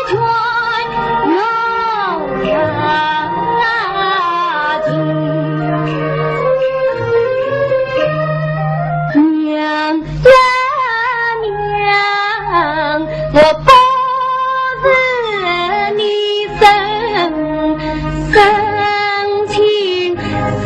全有人娘我不是你深情深。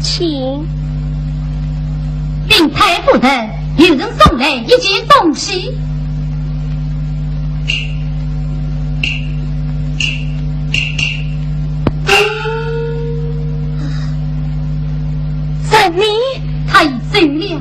请禀太夫人，有人送来一件东西。神明，他已走了。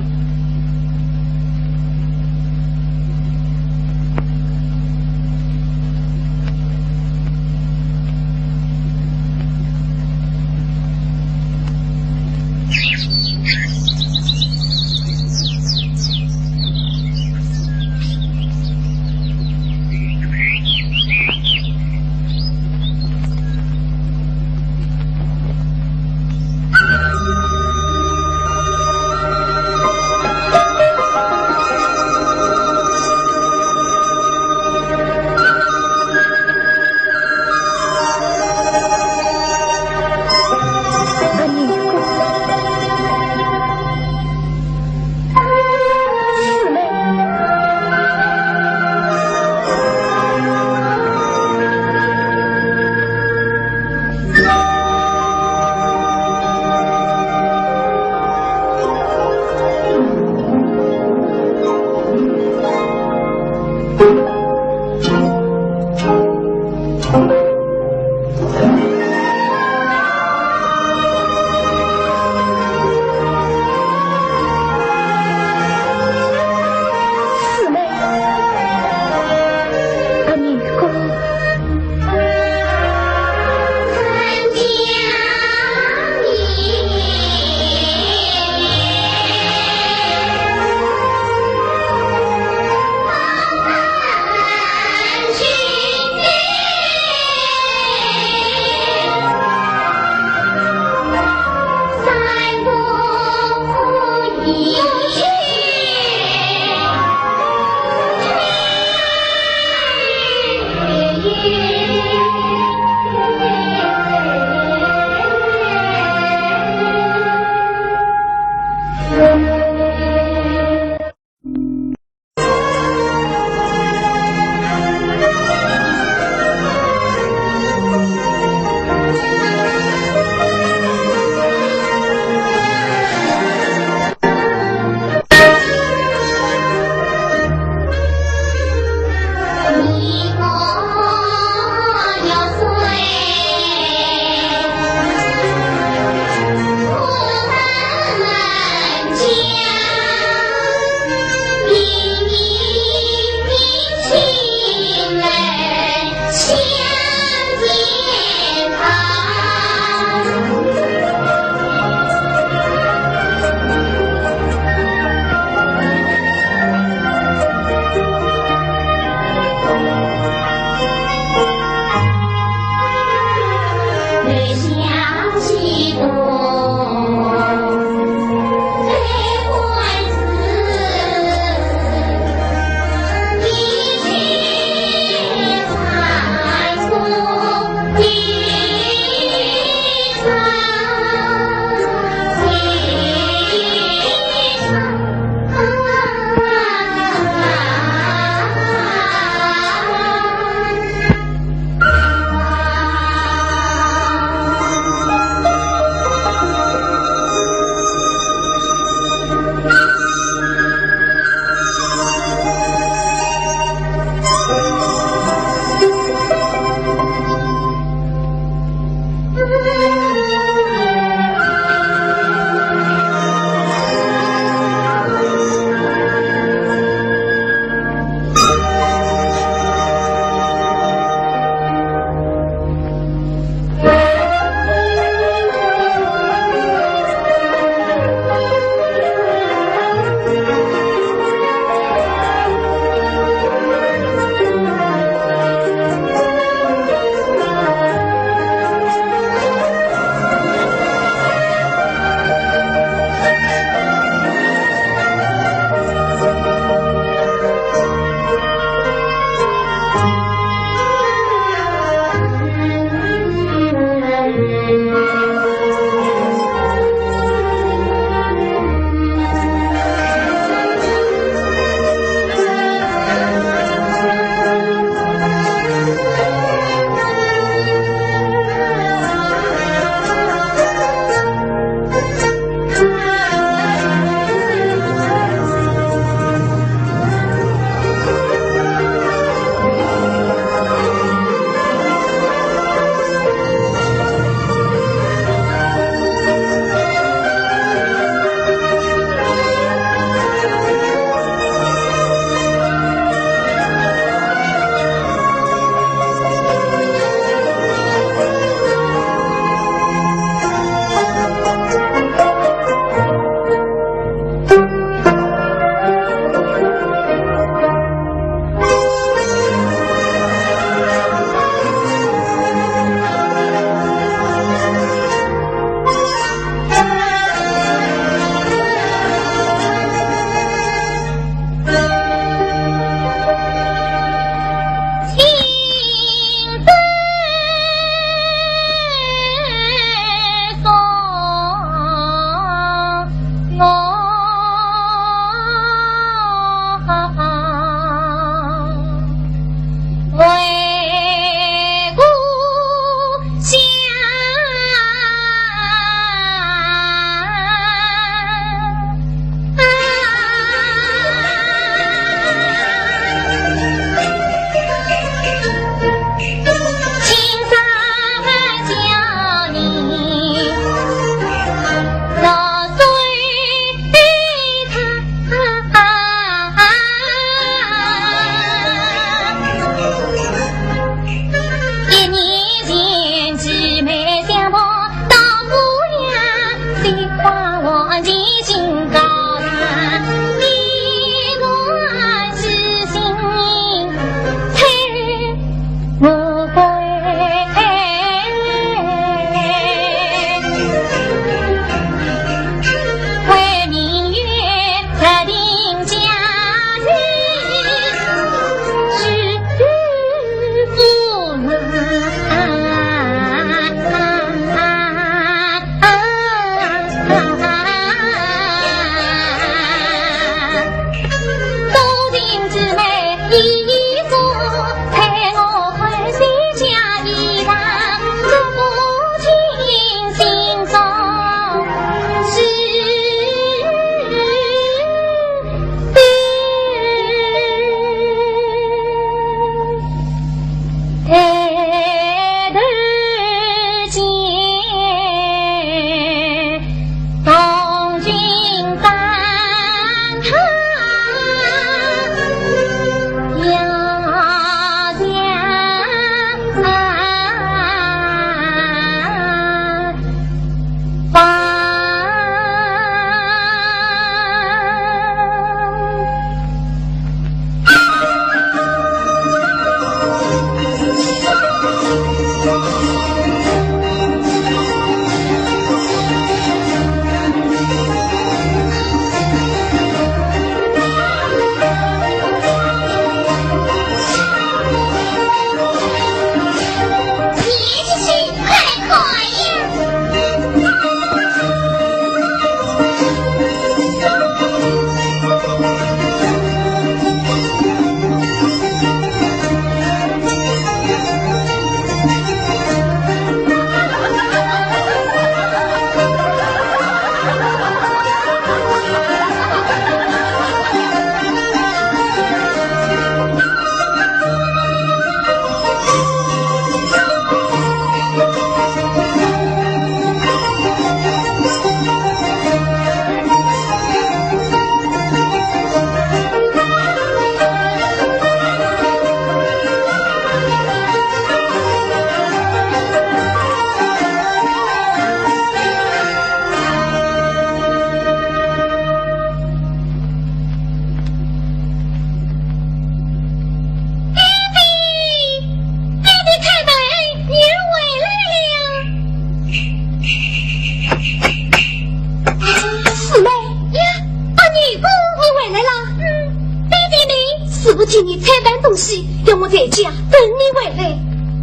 师傅替你采办东西，要我在家等你回来。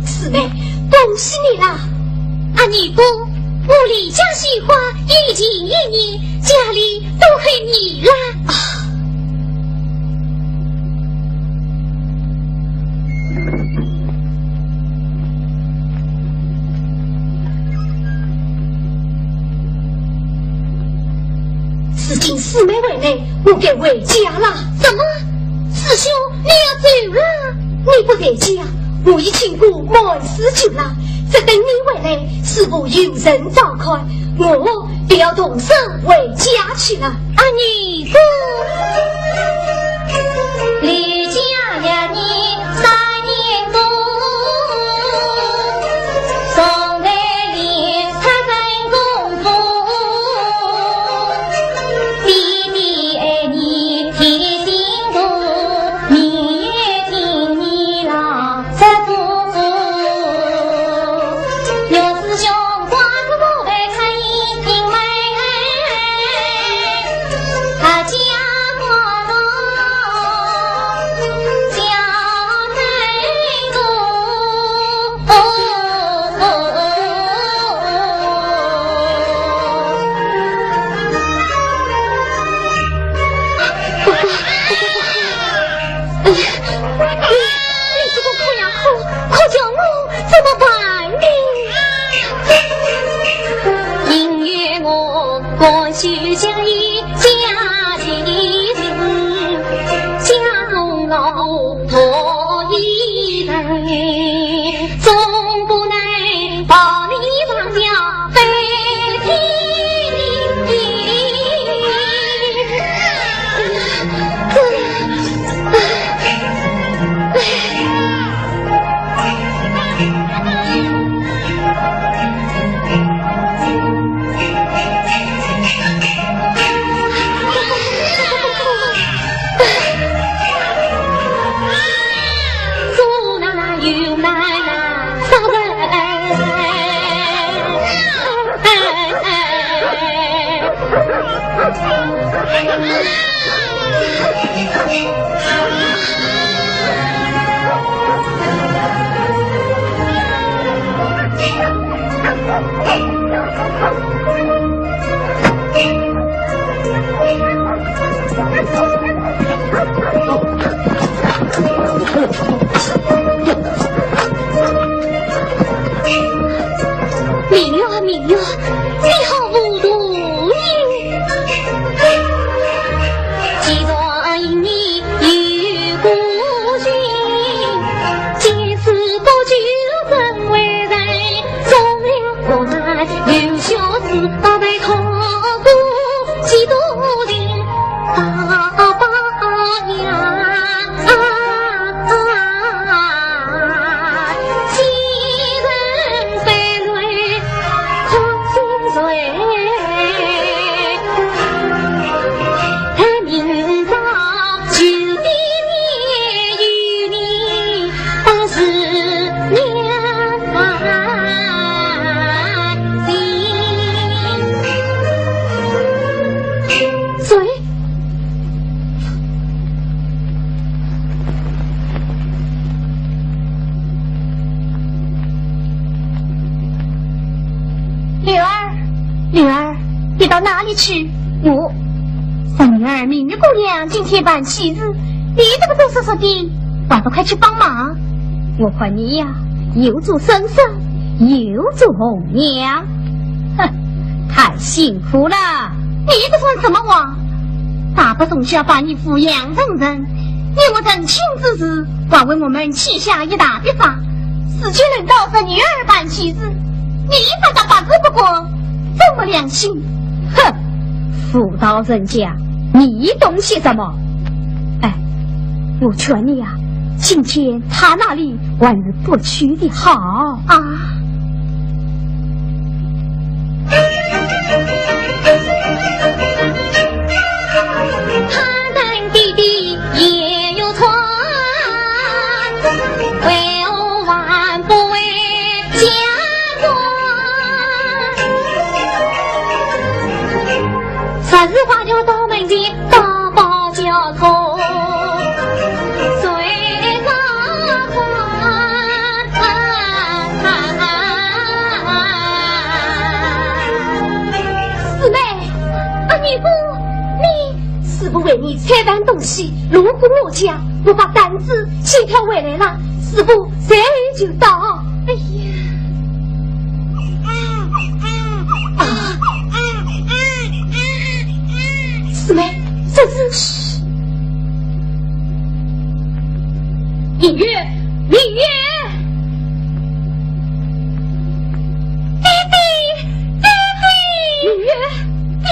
师妹，恭喜你啦！阿尼姑，我离家绣花已经1年，家里都ให้你啦。如今师妹回来，我该回家了。什么？师兄，你要走了？你不在家，我已请过满师酒了。只等你回来，师傅有人照看，我便要动身回家去了。阿尼姑，离家1年3年多，送来连他真功夫，弟弟爱你贴心多，你也听你郎这夫妇，有师兄挂着不来看一听妹，他家光荣家内多。你这个苦呀苦，可叫我怎么办呢？因为我光绪将一家亲人，家中老婆一人，总不能把你放家飞明月啊明月，你好无度也，既然因你有孤君，今世不久怎为人，终了我们留小子到被考过几多人大把娘。女儿，你到哪里去？我三女儿明月姑娘今天办喜日，你这个多说说的，爸爸快去帮忙。我看你呀，又做婶婶，又做红娘，哼，太辛苦了。你这算什么话？大伯总是要把你抚养成人，你我成亲之时，还为我们起下一大笔法，死去能到是女儿办喜日，你反倒把子不过。这么良心，哼！妇道人家，你懂些什么？哎，我劝你啊，今天他那里还是不去的好啊。他咱弟弟也有错，为我万不为家国。昨日花轿到门前，大包交托，昨为你拆办东西，路过我家，我把单子写条回来了，师傅随就到。哎呀！师妹，这是明月，明月，弟弟，弟弟，明月，弟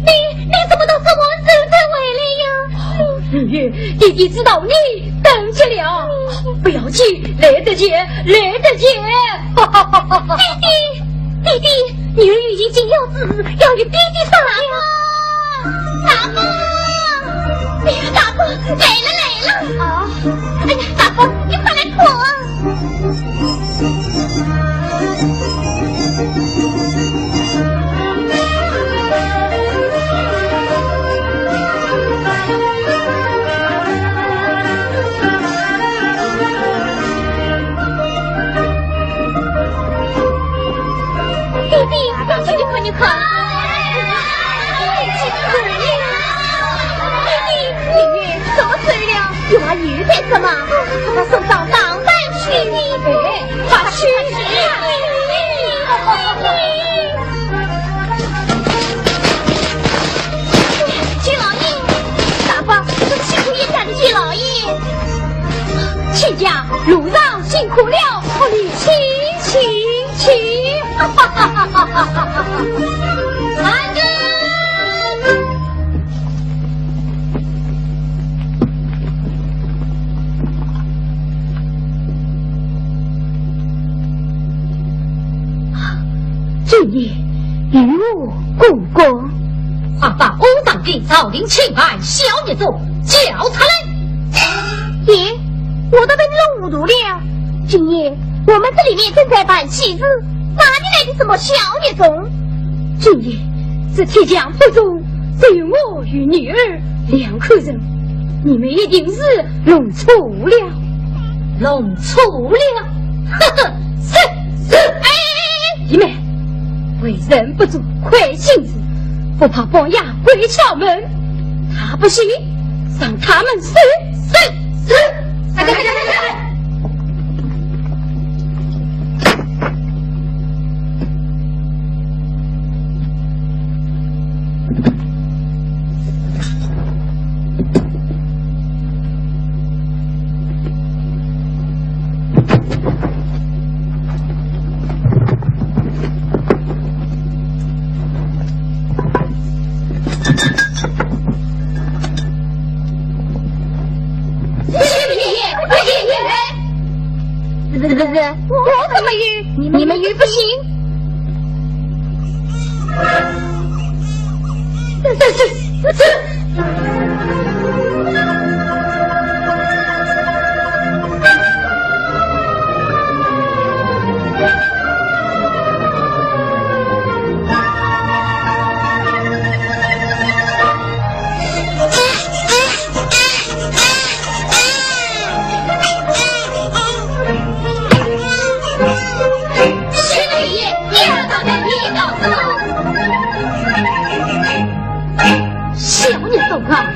弟，你怎么到这么走才回来呀？明月，弟弟知道你等着了，不要急，来得及，来得及。弟弟，弟弟，女儿已经要子，要与弟弟上来了。大哥，哎呀，大哥，来了啊！哎呀，大哥，你快来看！弟弟，你看。有阿玉在什么？他送上当代去你，他去你。金老爷，大方这辛苦一干的金老爷，亲家路上辛苦了，你请。哈哈哈哈哈哈！安哥。这夜与我共过，快把欧长给赵林请来，小孽种叫他来。爷，我都被弄糊涂了。今夜我们这里面正在办喜事，哪里来的什么小孽种？今夜这铁匠不足，只有我与女儿两个人，你们一定是弄错了，弄错了。呵呵，是，哎，你们。为人不足亏性子，不怕帮牙鬼敲门，他不行，让他们死！我怎么鱼？你们鱼不行。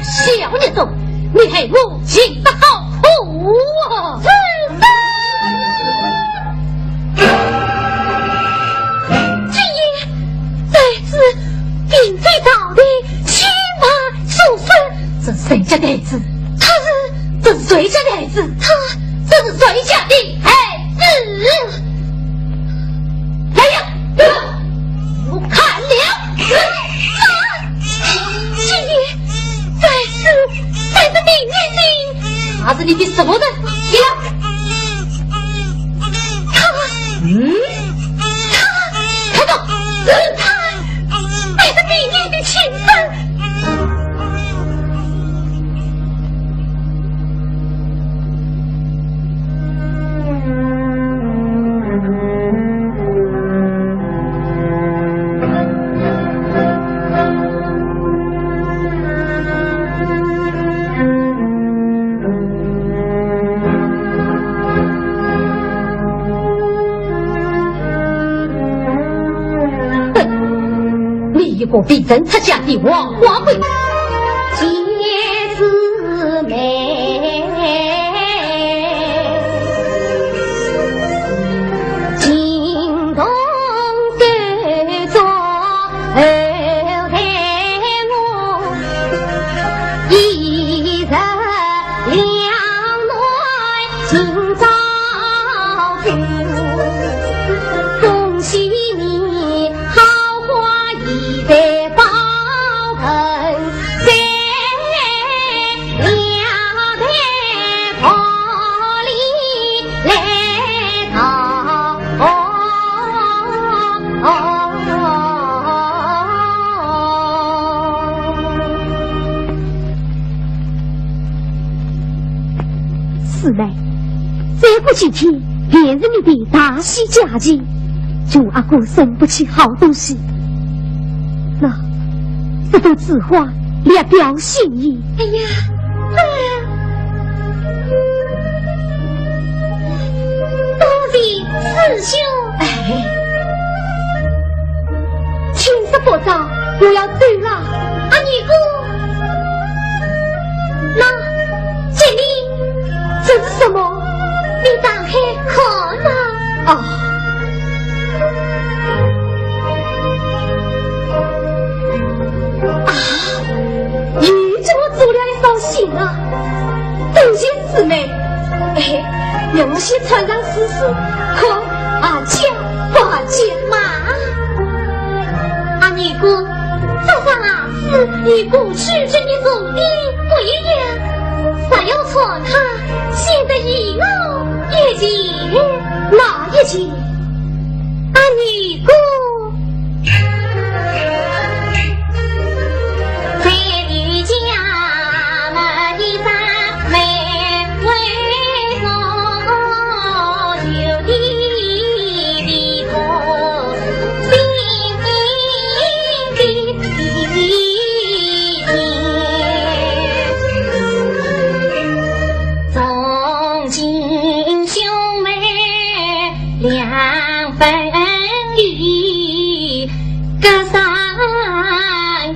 小孽种，你害我进得好苦啊！今夜在此并非道的骑马受死，这谁家的孩子？这是谁家的孩子？这是谁家的孩子？来呀！我看了。在这命运里，他是你的什么人？看到他带着命运的情分。我必真他家的王花贵，见今天别人的大喜佳节，祝阿哥生不起好东西。那这都字画略表心意。哎呀，多谢师兄。哎，天色不早，我要走了。阿尼姑，那这里这是什么？你打开看呐！哦，啊，又给我做了一封信啊！多谢姊妹，哎，让我先传上试试，可阿姐阿姐嘛！阿尼姑，早上啊是与过去这里走的不一样，啥要传他现在以后。一件哪一件？阿尼姑，在你家门的三妹为所有的地头，心的从今兄妹两分离，隔山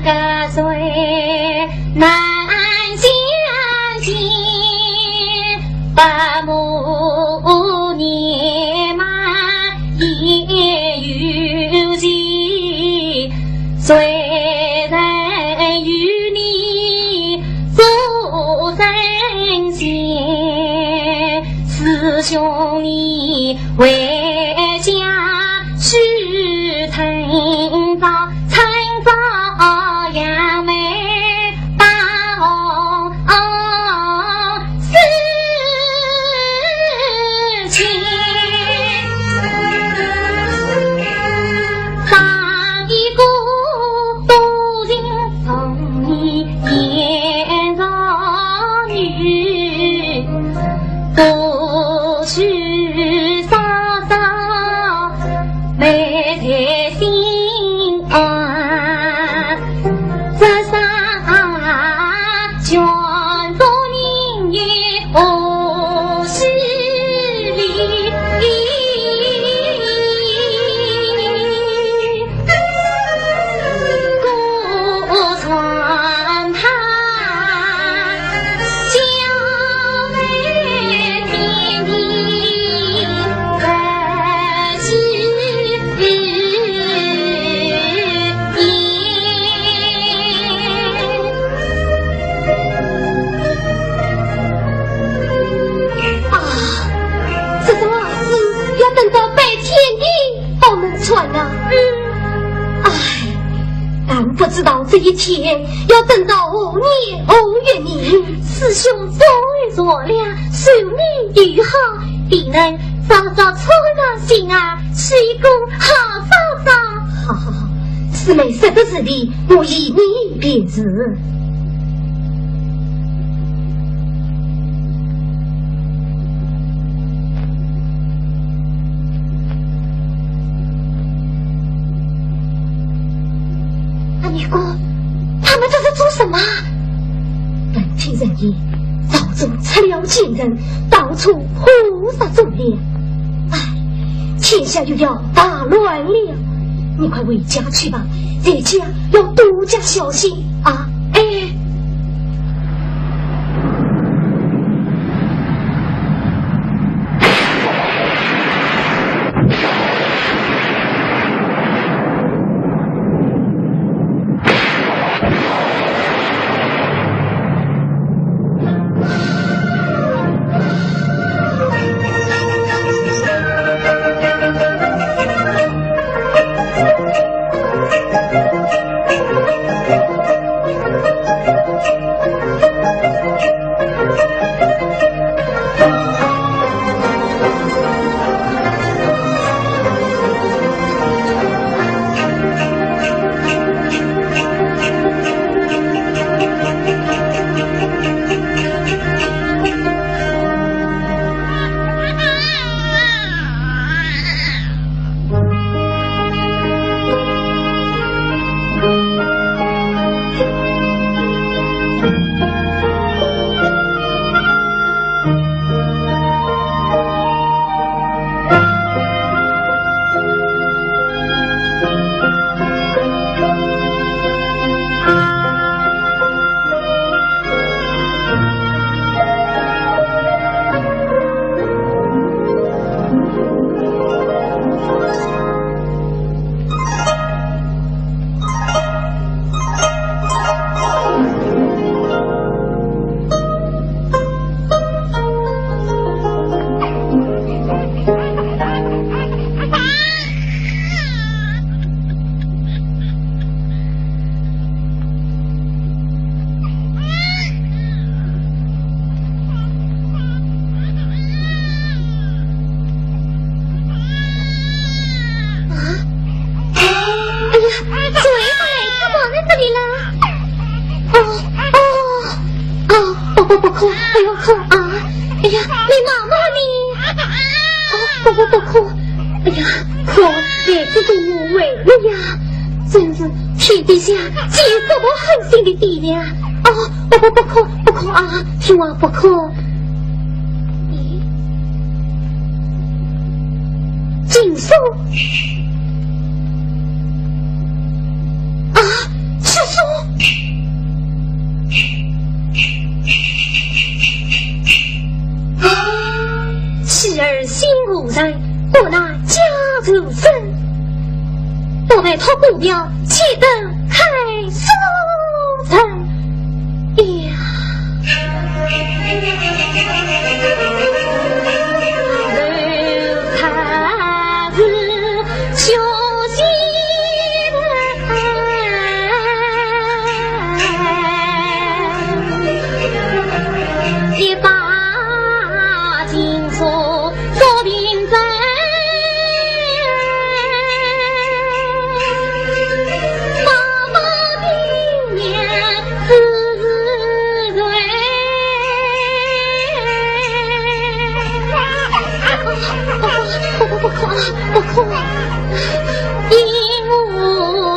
隔水难相见，把母年迈也有情，虽然与你做真心，师兄你为家去趁早扬眉报事情，上一个多情从你眼中女，不去稍稍没在心安，这上全多人也何须离，故传他娇媚天地不须这种儿子要等到白天地都能传啊！哎，俺不知道这一天要等到5年5月年，师兄早已做了，寿命愈好，必能早早出了心啊，是一个好嫂嫂。好好好，师妹说的是的，我以你便是。阿尼姑，他们这是做什么？感情人也，早中出了奸人，到处胡杀纵烈。哎，天下又要大乱了，你快回家去吧，在家要多加小心啊！哎。哭，不要哭啊！哎呀，你妈妈你，哦，不哭！哎呀，哭孩子都无谓了呀，真是天底下几什么狠心的爹娘！哦，不哭啊！听我不哭。锦书啊，是书。妻儿心无在，我那家族生，我拜托姑娘，岂得开书城呀？不哭，因无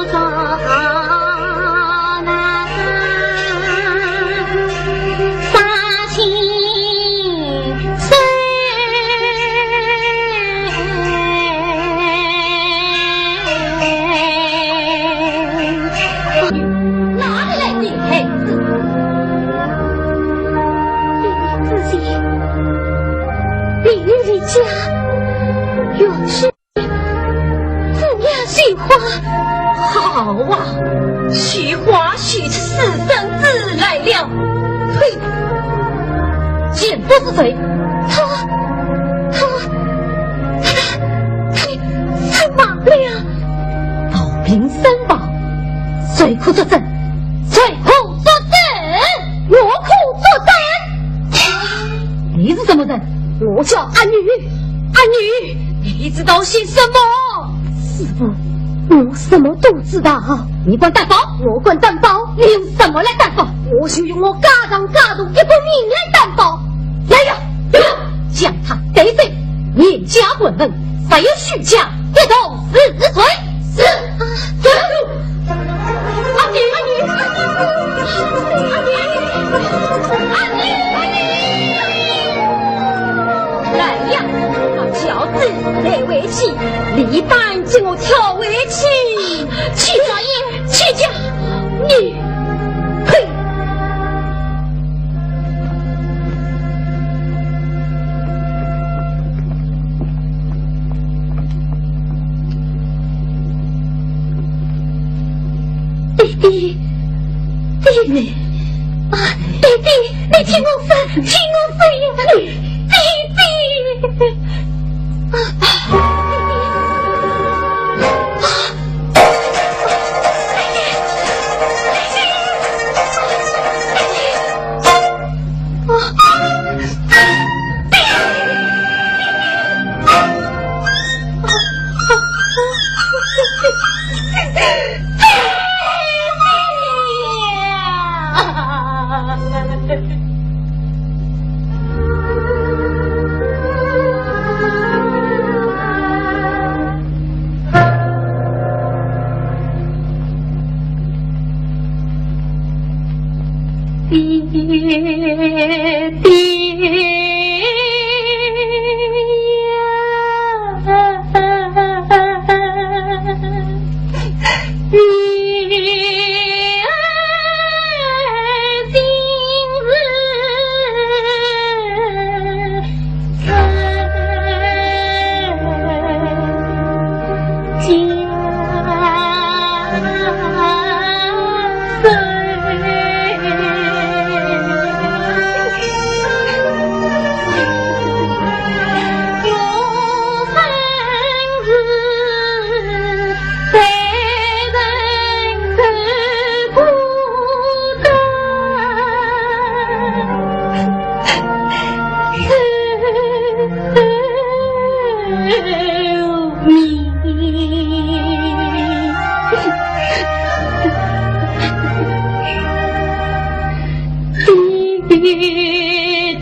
状难，杀情深。哪里来的孩子？自己离人家。原是怎样许花？好啊，许花许出私生子来了。呸！简不是谁？他死亡了。保平身亡，谁苦作证？谁苦作证？我苦作证。你是什么人？我叫安女。安女，你知道些什么？师父，我什么都知道。你管担保，我管担保。你用什么来担保？我就用我家长家族一个命来担保。来呀，将他逮罪，严加问问，凡有虚假，一同死罪。是。安女，来呀！小子来围棋，李班叫我跳围棋。齐家爷，齐家，你呸！弟妹啊，弟，你听我分呀，弟。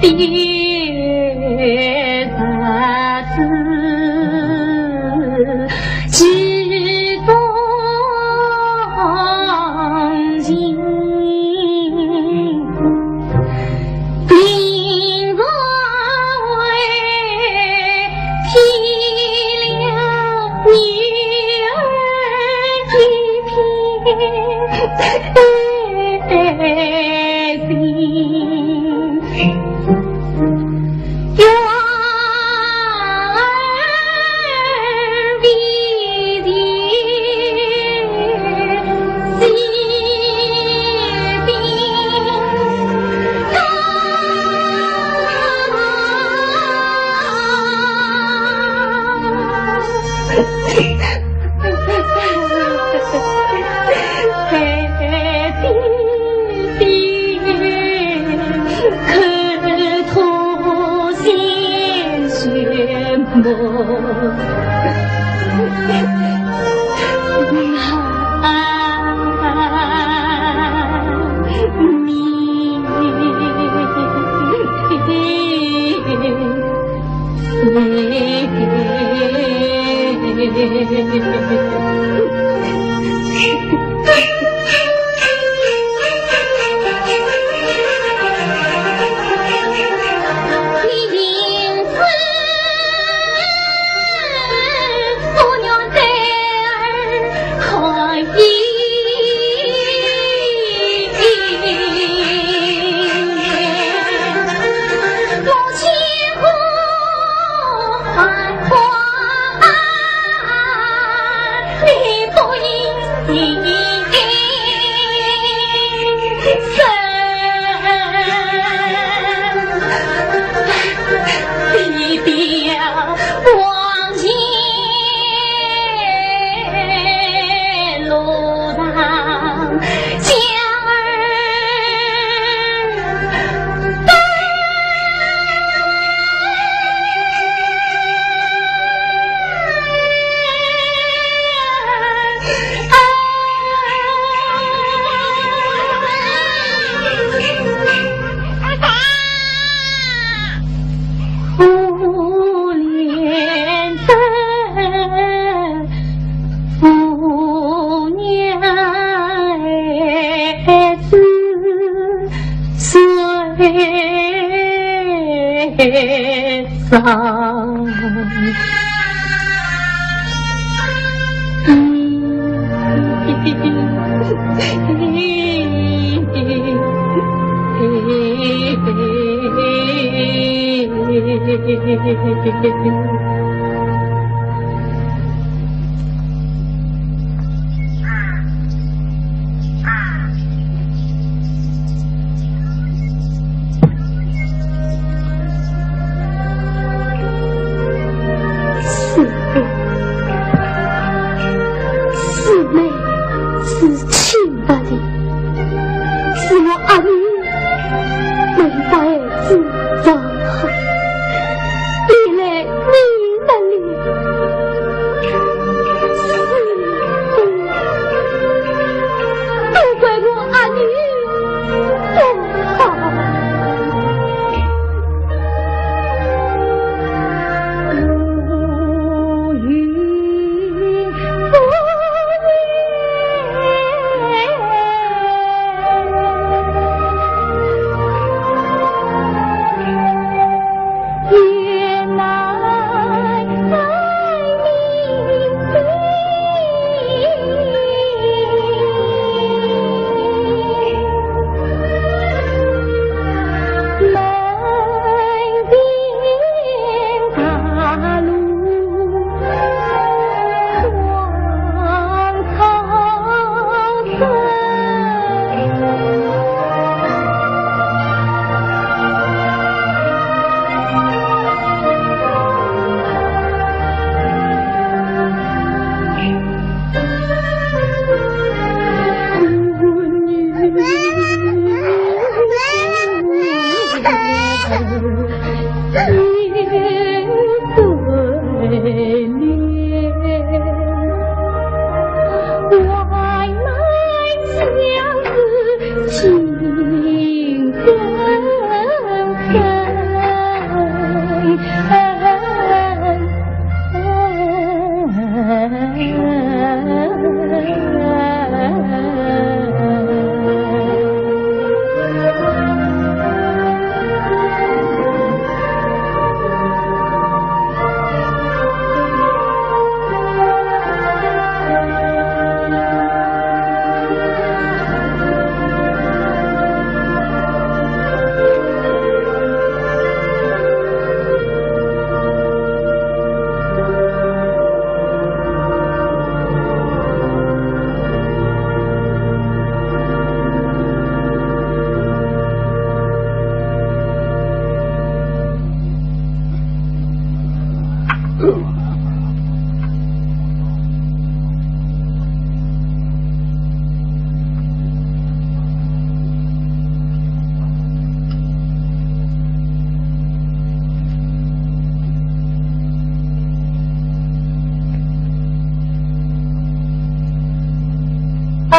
情更深。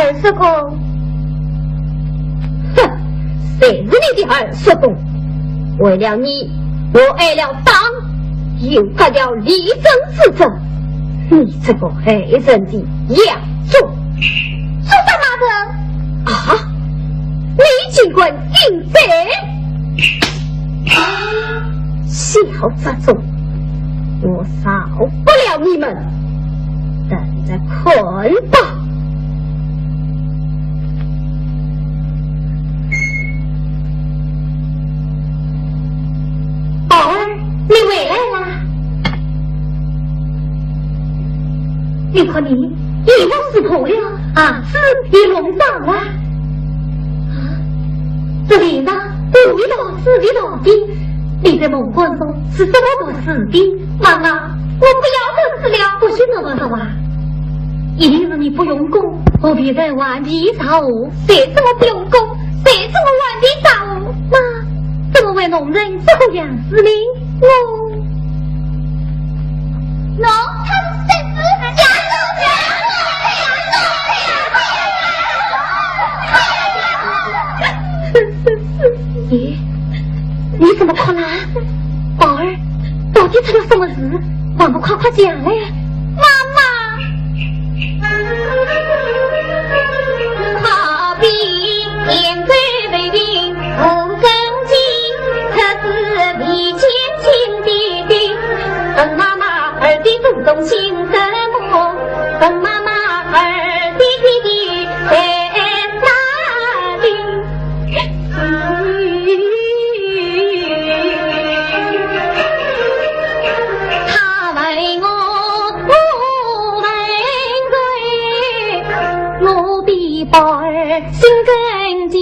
二叔公，哼，谁是你的二叔公？为了你，我挨了打，又犯了立正之责。你这个害人的养种，说什么的啊？你尽管应责！小杂种，我饶不了你们，等着捆吧！宝儿，你回来啦！你看你一往是破了，啊，是也弄脏了。这里呢，五里老四的老弟，你在梦幻中是这么多死的，妈妈，我不要这事了，不许那么说啊！一定是你不用功，何必在顽皮杂物？谁这么不用功？谁这么顽皮杂物？妈，怎么会弄人这个样子呢？他们甚至你怎么哭了？宝儿，到底出了什么事？还不快快讲嘞！妈妈，好比面对北平无根基，可是比肩亲弟弟。本妈妈儿的主动性什么？本妈妈儿的弟弟在哪里？他为我，我为谁？我的宝儿心根基，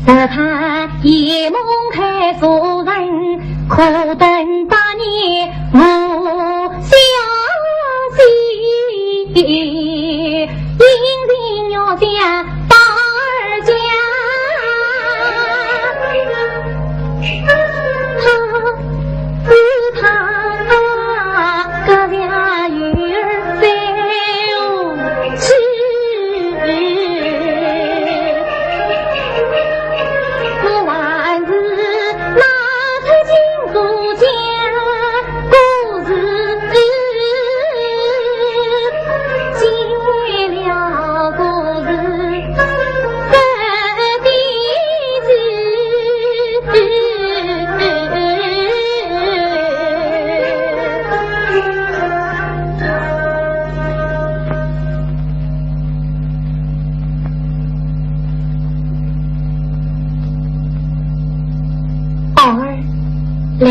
只盼夜梦开做人，苦等8年无消息，一定要将宝儿家。他哥俩女儿在屋去，我还是拿出金珠讲故事，讲了故事这第几？来，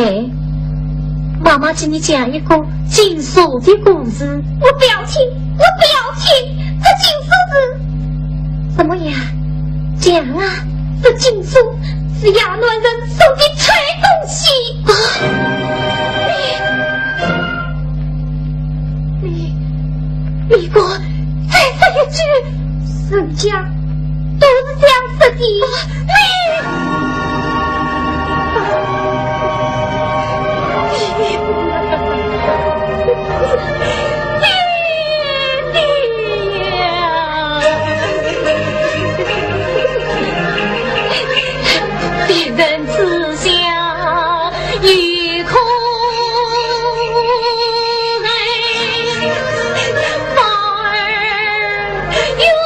妈妈请你讲一个金锁的故事。我不要听，我不要听，这金锁是什么呀？讲啊，这金锁是亚暖人送的臭东西啊！你给我再说一句，人家都是这样说的。别人此下一空人，宝儿冤我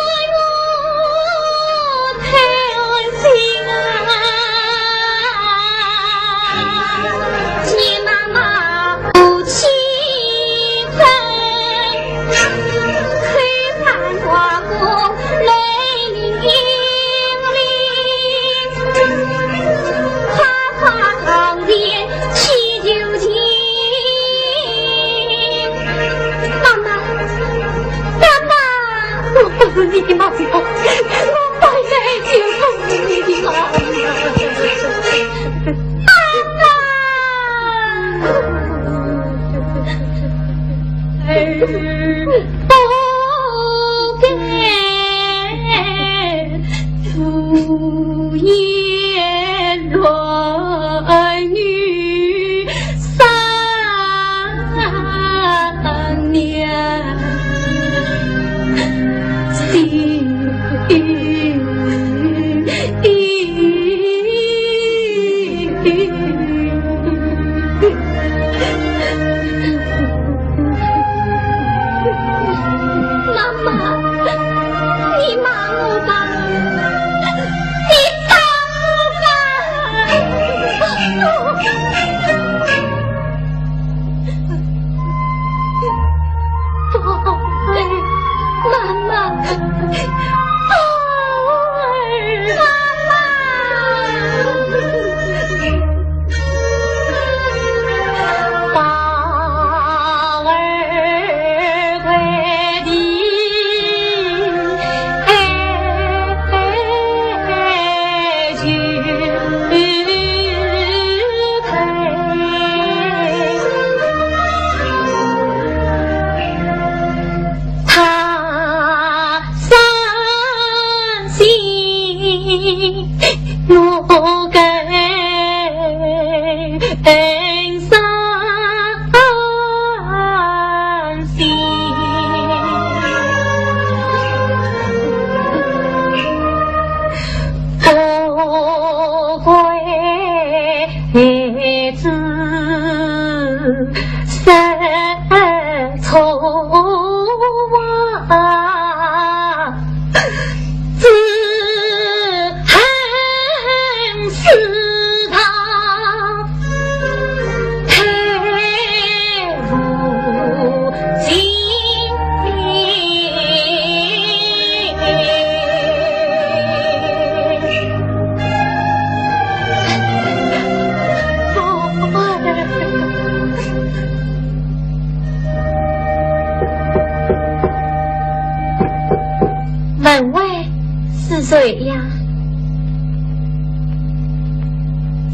对呀，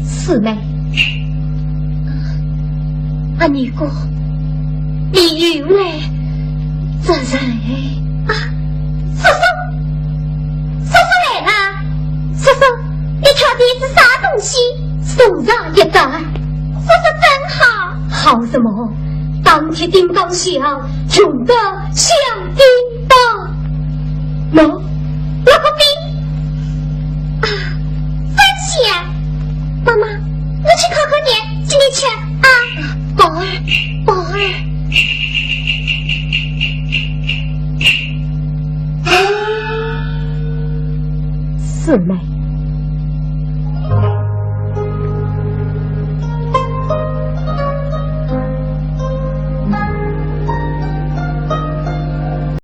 四妹，阿尼姑，你有嘞？这人啊，叔叔，叔叔来了，叔叔，你挑的是啥东西？手上一袋，叔叔真好。好什么？当天叮当响，穷的响叮当。喏，那个冰。妈妈，我去考考你，今天吃啊！宝儿，宝儿，四妹，